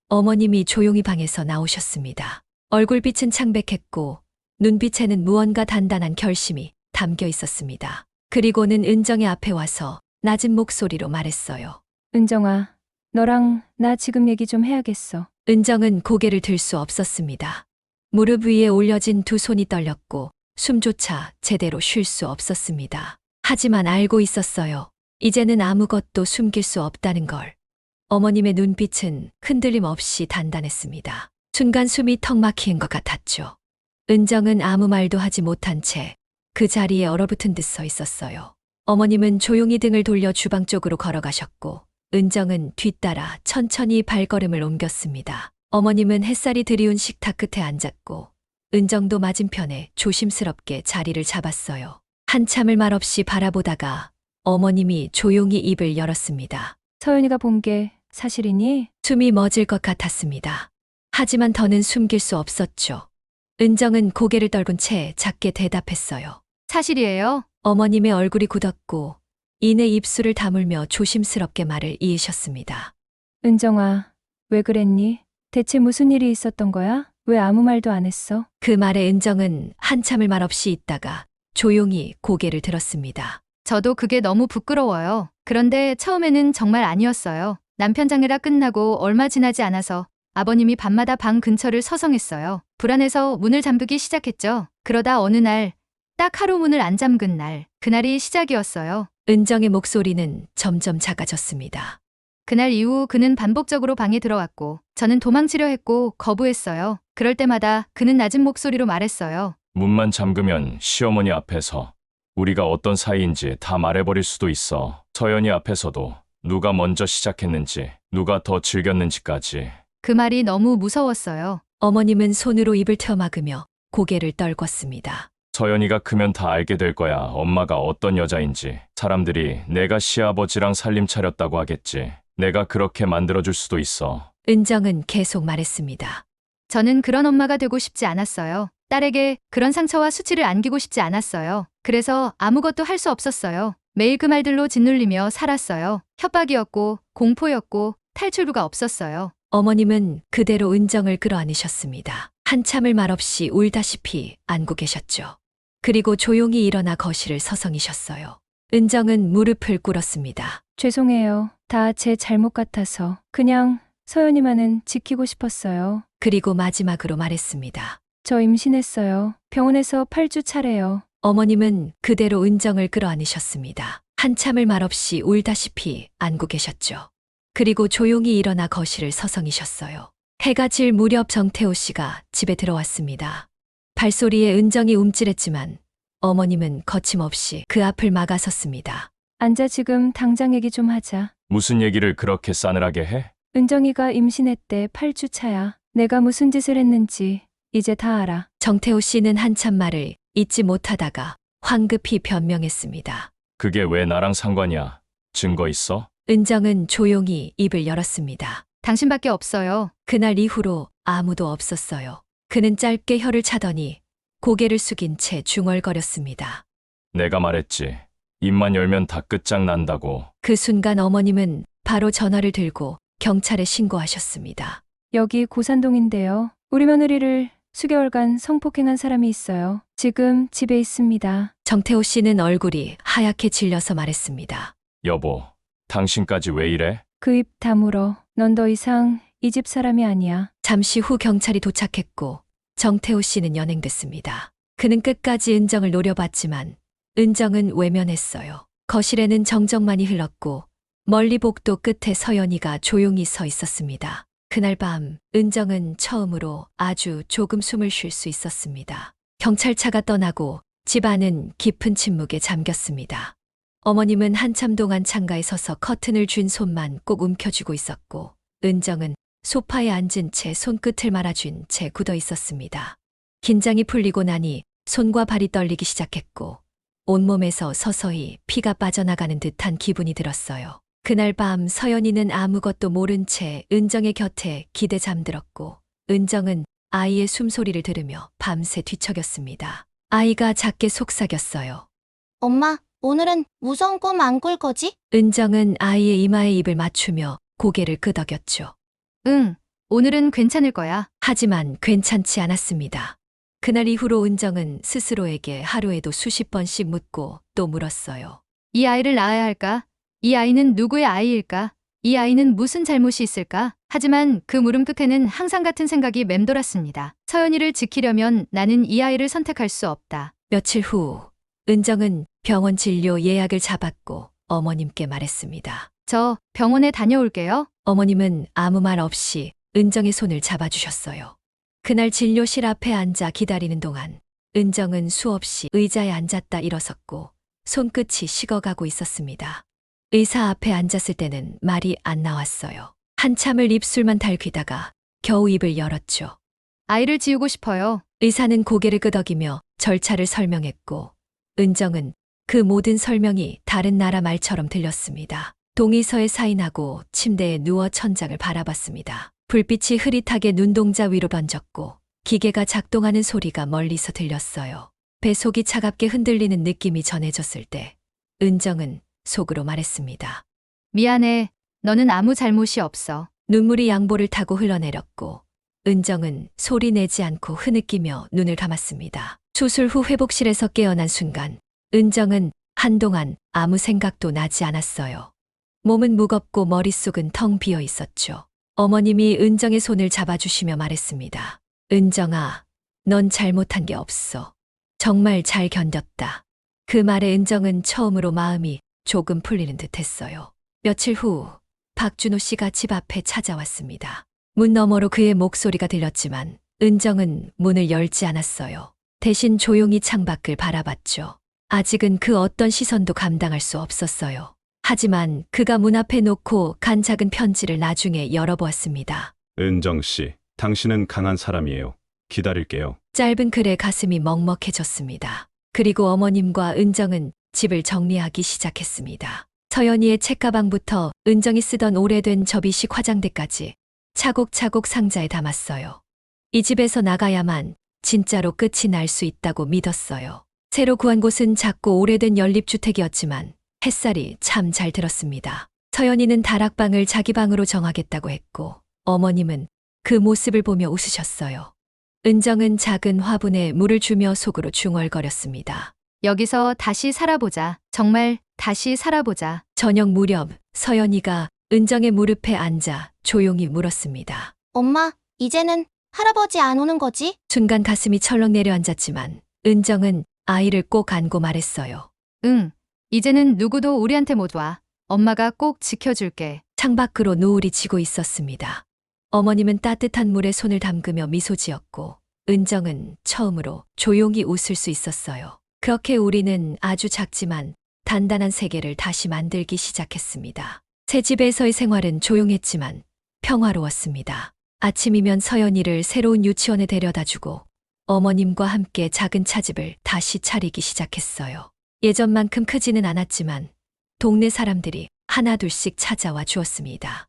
Speaker 2: 어머님이 조용히 방에서 나오셨습니다. 얼굴빛은 창백했고 눈빛에는 무언가 단단한 결심이 담겨 있었습니다. 그리고는 은정의 앞에 와서 낮은 목소리로 말했어요.
Speaker 5: 은정아, 너랑 나 지금 얘기 좀 해야겠어.
Speaker 2: 은정은 고개를 들 수 없었습니다. 무릎 위에 올려진 두 손이 떨렸고 숨조차 제대로 쉴 수 없었습니다. 하지만 알고 있었어요. 이제는 아무것도 숨길 수 없다는 걸. 어머님의 눈빛은 흔들림 없이 단단했습니다. 순간 숨이 턱 막히는 것 같았죠. 은정은 아무 말도 하지 못한 채 그 자리에 얼어붙은 듯 서 있었어요. 어머님은 조용히 등을 돌려 주방 쪽으로 걸어가셨고 은정은 뒤따라 천천히 발걸음을 옮겼습니다. 어머님은 햇살이 드리운 식탁 끝에 앉았고 은정도 맞은편에 조심스럽게 자리를 잡았어요. 한참을 말없이 바라보다가 어머님이 조용히 입을 열었습니다.
Speaker 5: 서연이가 본 게 사실이니?
Speaker 2: 숨이 멎을 것 같았습니다. 하지만 더는 숨길 수 없었죠. 은정은 고개를 떨군 채 작게 대답했어요.
Speaker 6: 사실이에요.
Speaker 2: 어머님의 얼굴이 굳었고 이내 입술을 다물며 조심스럽게 말을 이으셨습니다.
Speaker 5: 은정아, 왜 그랬니? 대체 무슨 일이 있었던 거야? 왜 아무 말도 안 했어?
Speaker 2: 그 말에 은정은 한참을 말없이 있다가 조용히 고개를 들었습니다.
Speaker 6: 저도 그게 너무 부끄러워요. 그런데 처음에는 정말 아니었어요. 남편 장례가 끝나고 얼마 지나지 않아서 아버님이 밤마다 방 근처를 서성했어요. 불안해서 문을 잠그기 시작했죠. 그러다 어느 날, 딱 하루 문을 안 잠근 날, 그날이 시작이었어요.
Speaker 2: 은정의 목소리는 점점 작아졌습니다.
Speaker 6: 그날 이후 그는 반복적으로 방에 들어왔고 저는 도망치려 했고 거부했어요. 그럴 때마다 그는 낮은 목소리로 말했어요.
Speaker 10: 문만 잠그면 시어머니 앞에서 우리가 어떤 사이인지 다 말해버릴 수도 있어. 서연이 앞에서도 누가 먼저 시작했는지, 누가 더 즐겼는지까지.
Speaker 6: 그 말이 너무 무서웠어요.
Speaker 2: 어머님은 손으로 입을 텨막으며 고개를 떨궜습니다.
Speaker 10: 서연이가 크면 다 알게 될 거야. 엄마가 어떤 여자인지. 사람들이 내가 시아버지랑 살림 차렸다고 하겠지. 내가 그렇게 만들어줄 수도 있어.
Speaker 2: 은정은 계속 말했습니다.
Speaker 6: 저는 그런 엄마가 되고 싶지 않았어요. 딸에게 그런 상처와 수치를 안기고 싶지 않았어요. 그래서 아무것도 할 수 없었어요. 매일 그 말들로 짓눌리며 살았어요. 협박이었고 공포였고 탈출구가 없었어요.
Speaker 2: 어머님은 그대로 은정을 끌어안으셨습니다. 한참을 말없이 울다시피 안고 계셨죠. 그리고 조용히 일어나 거실을 서성이셨어요. 은정은 무릎을 꿇었습니다.
Speaker 5: 죄송해요. 다 제 잘못 같아서. 그냥 서연이만은 지키고 싶었어요.
Speaker 2: 그리고 마지막으로 말했습니다.
Speaker 5: 저 임신했어요. 병원에서 8주 차래요.
Speaker 2: 어머님은 그대로 은정을 끌어안으셨습니다. 한참을 말없이 울다시피 안고 계셨죠. 그리고 조용히 일어나 거실을 서성이셨어요. 해가 질 무렵 정태호 씨가 집에 들어왔습니다. 발소리에 은정이 움찔했지만 어머님은 거침없이 그 앞을 막아섰습니다.
Speaker 5: 앉아 지금 당장 얘기 좀 하자.
Speaker 10: 무슨 얘기를 그렇게 싸늘하게 해?
Speaker 5: 은정이가 임신했대 8주 차야. 내가 무슨 짓을 했는지 이제 다 알아.
Speaker 2: 정태호 씨는 한참 말을 잊지 못하다가 황급히 변명했습니다.
Speaker 10: 그게 왜 나랑 상관이야? 증거 있어?
Speaker 2: 은정은 조용히 입을 열었습니다.
Speaker 6: 당신밖에 없어요.
Speaker 2: 그날 이후로 아무도 없었어요. 그는 짧게 혀를 차더니 고개를 숙인 채 중얼거렸습니다.
Speaker 10: 내가 말했지. 입만 열면 다 끝장난다고.
Speaker 2: 그 순간 어머님은 바로 전화를 들고 경찰에 신고하셨습니다.
Speaker 5: 여기 고산동인데요. 우리 며느리를 수개월간 성폭행한 사람이 있어요. 지금 집에 있습니다.
Speaker 2: 정태호 씨는 얼굴이 하얗게 질려서 말했습니다.
Speaker 10: 여보, 당신까지 왜 이래?
Speaker 5: 그 입 다물어. 넌 더 이상 이 집 사람이 아니야.
Speaker 2: 잠시 후 경찰이 도착했고 정태호 씨는 연행됐습니다. 그는 끝까지 은정을 노려봤지만 은정은 외면했어요. 거실에는 정적만이 흘렀고 멀리 복도 끝에 서연이가 조용히 서 있었습니다. 그날 밤 은정은 처음으로 아주 조금 숨을 쉴 수 있었습니다. 경찰차가 떠나고 집안은 깊은 침묵에 잠겼습니다. 어머님은 한참 동안 창가에 서서 커튼을 쥔 손만 꼭 움켜쥐고 있었고 은정은 소파에 앉은 채 손끝을 말아준 채 굳어 있었습니다. 긴장이 풀리고 나니 손과 발이 떨리기 시작했고 온몸에서 서서히 피가 빠져나가는 듯한 기분이 들었어요. 그날 밤 서연이는 아무것도 모른 채 은정의 곁에 기대 잠들었고 은정은 아이의 숨소리를 들으며 밤새 뒤척였습니다. 아이가 작게 속삭였어요.
Speaker 4: 엄마, 오늘은 무서운 꿈 안 꿀 거지?
Speaker 2: 은정은 아이의 이마에 입을 맞추며 고개를 끄덕였죠.
Speaker 6: 응, 오늘은 괜찮을 거야.
Speaker 2: 하지만 괜찮지 않았습니다. 그날 이후로 은정은 스스로에게 하루에도 수십 번씩 묻고 또 물었어요.
Speaker 6: 이 아이를 낳아야 할까? 이 아이는 누구의 아이일까? 이 아이는 무슨 잘못이 있을까? 하지만 그 물음 끝에는 항상 같은 생각이 맴돌았습니다. 서연이를 지키려면 나는 이 아이를 선택할 수 없다.
Speaker 2: 며칠 후 은정은 병원 진료 예약을 잡았고 어머님께 말했습니다.
Speaker 6: 저 병원에 다녀올게요.
Speaker 2: 어머님은 아무 말 없이 은정의 손을 잡아주셨어요. 그날 진료실 앞에 앉아 기다리는 동안 은정은 수없이 의자에 앉았다 일어섰고 손끝이 식어가고 있었습니다. 의사 앞에 앉았을 때는 말이 안 나왔어요. 한참을 입술만 달귀다가 겨우 입을 열었죠.
Speaker 6: 아이를 지우고 싶어요.
Speaker 2: 의사는 고개를 끄덕이며 절차를 설명했고 은정은 그 모든 설명이 다른 나라 말처럼 들렸습니다. 동의서에 사인하고 침대에 누워 천장을 바라봤습니다. 불빛이 흐릿하게 눈동자 위로 번졌고 기계가 작동하는 소리가 멀리서 들렸어요. 배속이 차갑게 흔들리는 느낌이 전해졌을 때 은정은 속으로 말했습니다.
Speaker 6: 미안해. 너는 아무 잘못이 없어.
Speaker 2: 눈물이 양볼을 타고 흘러내렸고 은정은 소리 내지 않고 흐느끼며 눈을 감았습니다. 수술 후 회복실에서 깨어난 순간 은정은 한동안 아무 생각도 나지 않았어요. 몸은 무겁고 머릿속은 텅 비어 있었죠. 어머님이 은정의 손을 잡아주시며 말했습니다. 은정아, 넌 잘못한 게 없어. 정말 잘 견뎠다. 그 말에 은정은 처음으로 마음이 조금 풀리는 듯 했어요. 며칠 후 박준호 씨가 집 앞에 찾아왔습니다. 문 너머로 그의 목소리가 들렸지만 은정은 문을 열지 않았어요. 대신 조용히 창밖을 바라봤죠. 아직은 그 어떤 시선도 감당할 수 없었어요. 하지만 그가 문 앞에 놓고 간 작은 편지를 나중에 열어보았습니다.
Speaker 8: 은정 씨, 당신은 강한 사람이에요. 기다릴게요.
Speaker 2: 짧은 글에 가슴이 먹먹해졌습니다. 그리고 어머님과 은정은 집을 정리하기 시작했습니다. 서연이의 책가방부터 은정이 쓰던 오래된 접이식 화장대까지 차곡차곡 상자에 담았어요. 이 집에서 나가야만 진짜로 끝이 날 수 있다고 믿었어요. 새로 구한 곳은 작고 오래된 연립주택이었지만 햇살이 참 잘 들었습니다. 서연이는 다락방을 자기 방으로 정하겠다고 했고 어머님은 그 모습을 보며 웃으셨어요. 은정은 작은 화분에 물을 주며 속으로 중얼거렸습니다.
Speaker 6: 여기서 다시 살아보자. 정말 다시 살아보자.
Speaker 2: 저녁 무렵 서연이가 은정의 무릎에 앉아 조용히 물었습니다.
Speaker 4: 엄마, 이제는 할아버지 안 오는 거지?
Speaker 2: 순간 가슴이 철렁 내려앉았지만 은정은 아이를 꼭 안고 말했어요.
Speaker 6: 응, 이제는 누구도 우리한테 못 와. 엄마가 꼭 지켜줄게.
Speaker 2: 창밖으로 노을이 지고 있었습니다. 어머님은 따뜻한 물에 손을 담그며 미소 지었고 은정은 처음으로 조용히 웃을 수 있었어요. 그렇게 우리는 아주 작지만 단단한 세계를 다시 만들기 시작했습니다. 새 집에서의 생활은 조용했지만 평화로웠습니다. 아침이면 서연이를 새로운 유치원에 데려다주고 어머님과 함께 작은 차집을 다시 차리기 시작했어요. 예전만큼 크지는 않았지만 동네 사람들이 하나둘씩 찾아와 주었습니다.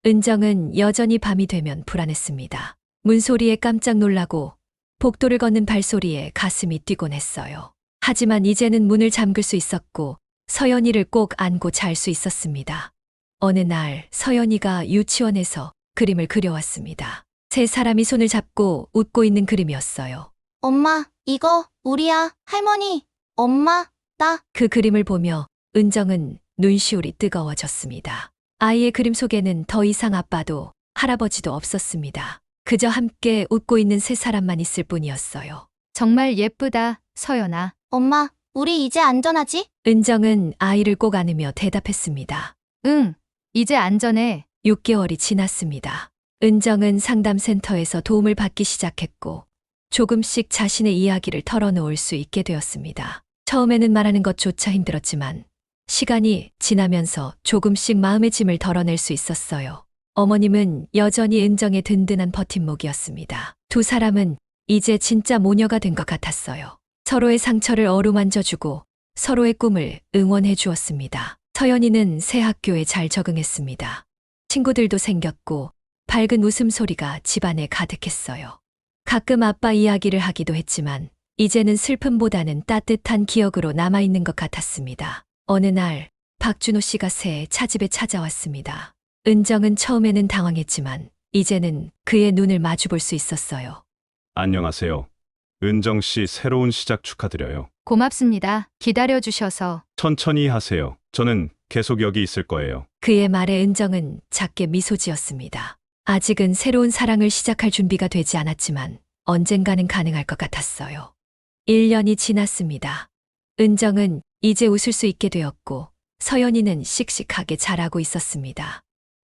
Speaker 2: 은정은 여전히 밤이 되면 불안했습니다. 문소리에 깜짝 놀라고 복도를 걷는 발소리에 가슴이 뛰곤 했어요. 하지만 이제는 문을 잠글 수 있었고 서연이를 꼭 안고 잘 수 있었습니다. 어느 날 서연이가 유치원에서 그림을 그려왔습니다. 세 사람이 손을 잡고 웃고 있는 그림이었어요.
Speaker 4: 엄마, 이거 우리야. 할머니, 엄마, 나.
Speaker 2: 그 그림을 보며 은정은 눈시울이 뜨거워졌습니다. 아이의 그림 속에는 더 이상 아빠도 할아버지도 없었습니다. 그저 함께 웃고 있는 세 사람만 있을 뿐이었어요.
Speaker 6: 정말 예쁘다, 서연아.
Speaker 4: 엄마, 우리 이제 안전하지?
Speaker 2: 은정은 아이를 꼭 안으며 대답했습니다.
Speaker 6: 응, 이제 안전해.
Speaker 2: 6개월이 지났습니다. 은정은 상담센터에서 도움을 받기 시작했고 조금씩 자신의 이야기를 털어놓을 수 있게 되었습니다. 처음에는 말하는 것조차 힘들었지만 시간이 지나면서 조금씩 마음의 짐을 덜어낼 수 있었어요. 어머님은 여전히 은정의 든든한 버팀목이었습니다. 두 사람은 이제 진짜 모녀가 된 것 같았어요. 서로의 상처를 어루만져주고 서로의 꿈을 응원해 주었습니다. 서연이는 새 학교에 잘 적응했습니다. 친구들도 생겼고 밝은 웃음소리가 집안에 가득했어요. 가끔 아빠 이야기를 하기도 했지만 이제는 슬픔보다는 따뜻한 기억으로 남아있는 것 같았습니다. 어느 날 박준호 씨가 새 차집에 찾아왔습니다. 은정은 처음에는 당황했지만 이제는 그의 눈을 마주볼 수 있었어요.
Speaker 8: 안녕하세요. 은정 씨 새로운 시작 축하드려요.
Speaker 6: 고맙습니다. 기다려주셔서.
Speaker 8: 천천히 하세요. 저는 계속 여기 있을 거예요.
Speaker 2: 그의 말에 은정은 작게 미소 지었습니다. 아직은 새로운 사랑을 시작할 준비가 되지 않았지만 언젠가는 가능할 것 같았어요. 1년이 지났습니다. 은정은 이제 웃을 수 있게 되었고 서연이는 씩씩하게 자라고 있었습니다.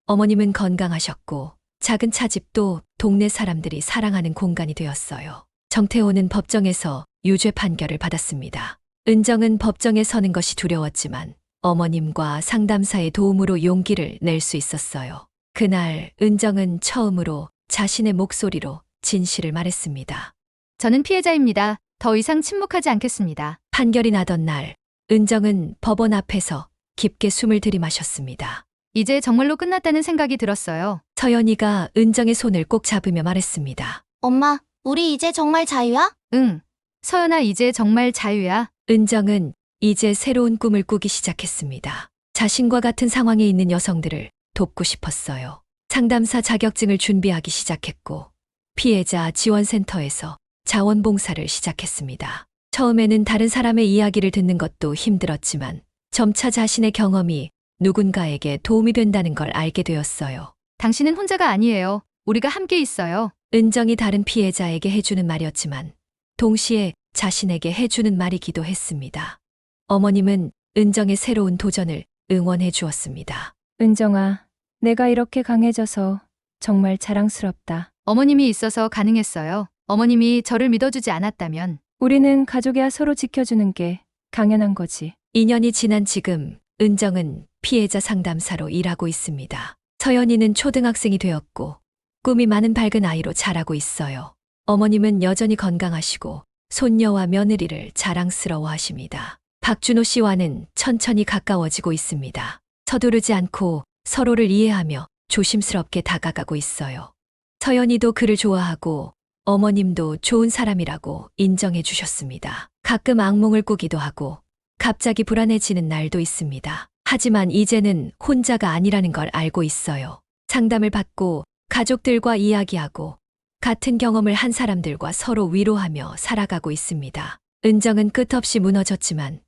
Speaker 2: 어머님은 건강하셨고 작은 차집도 동네 사람들이 사랑하는 공간이 되었어요. 정태호는 법정에서 유죄 판결을 받았습니다. 은정은 법정에 서는 것이 두려웠지만 어머님과 상담사의 도움으로 용기를 낼 수 있었어요. 그날 은정은 처음으로 자신의 목소리로 진실을 말했습니다.
Speaker 6: 저는 피해자입니다. 더 이상 침묵하지 않겠습니다.
Speaker 2: 판결이 나던 날 은정은 법원 앞에서 깊게 숨을 들이마셨습니다.
Speaker 6: 이제 정말로 끝났다는 생각이 들었어요.
Speaker 2: 서연이가 은정의 손을 꼭 잡으며 말했습니다.
Speaker 4: 엄마, 우리 이제 정말 자유야?
Speaker 6: 응. 서연아, 이제 정말 자유야.
Speaker 2: 은정은 이제 새로운 꿈을 꾸기 시작했습니다. 자신과 같은 상황에 있는 여성들을 돕고 싶었어요. 상담사 자격증을 준비하기 시작했고 피해자 지원센터에서 자원봉사를 시작했습니다. 처음에는 다른 사람의 이야기를 듣는 것도 힘들었지만 점차 자신의 경험이 누군가에게 도움이 된다는 걸 알게 되었어요.
Speaker 6: 당신은 혼자가 아니에요. 우리가 함께 있어요.
Speaker 2: 은정이 다른 피해자에게 해주는 말이었지만 동시에 자신에게 해주는 말이기도 했습니다. 어머님은 은정의 새로운 도전을 응원해 주었습니다.
Speaker 5: 은정아, 내가 이렇게 강해져서 정말 자랑스럽다.
Speaker 6: 어머님이 있어서 가능했어요. 어머님이 저를 믿어주지 않았다면.
Speaker 5: 우리는 가족이야 서로 지켜주는 게 당연한 거지.
Speaker 2: 2년이 지난 지금 은정은 피해자 상담사로 일하고 있습니다. 서연이는 초등학생이 되었고 꿈이 많은 밝은 아이로 자라고 있어요. 어머님은 여전히 건강하시고 손녀와 며느리를 자랑스러워하십니다. 박준호 씨와는 천천히 가까워지고 있습니다. 서두르지 않고 서로를 이해하며 조심스럽게 다가가고 있어요. 서연이도 그를 좋아하고 어머님도 좋은 사람이라고 인정해 주셨습니다. 가끔 악몽을 꾸기도 하고 갑자기 불안해지는 날도 있습니다. 하지만 이제는 혼자가 아니라는 걸 알고 있어요. 상담을 받고 가족들과 이야기하고 같은 경험을 한 사람들과 서로 위로하며 살아가고 있습니다. 은정은 끝없이 무너졌지만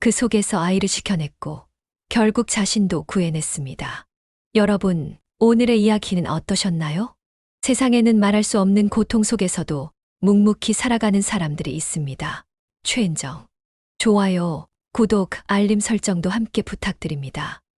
Speaker 2: 그 속에서 아이를 지켜냈고 결국 자신도 구해냈습니다. 여러분, 오늘의 이야기는 어떠셨나요? 세상에는 말할 수 없는 고통 속에서도 묵묵히 살아가는 사람들이 있습니다. 최은정. 좋아요, 구독, 알림 설정도 함께 부탁드립니다.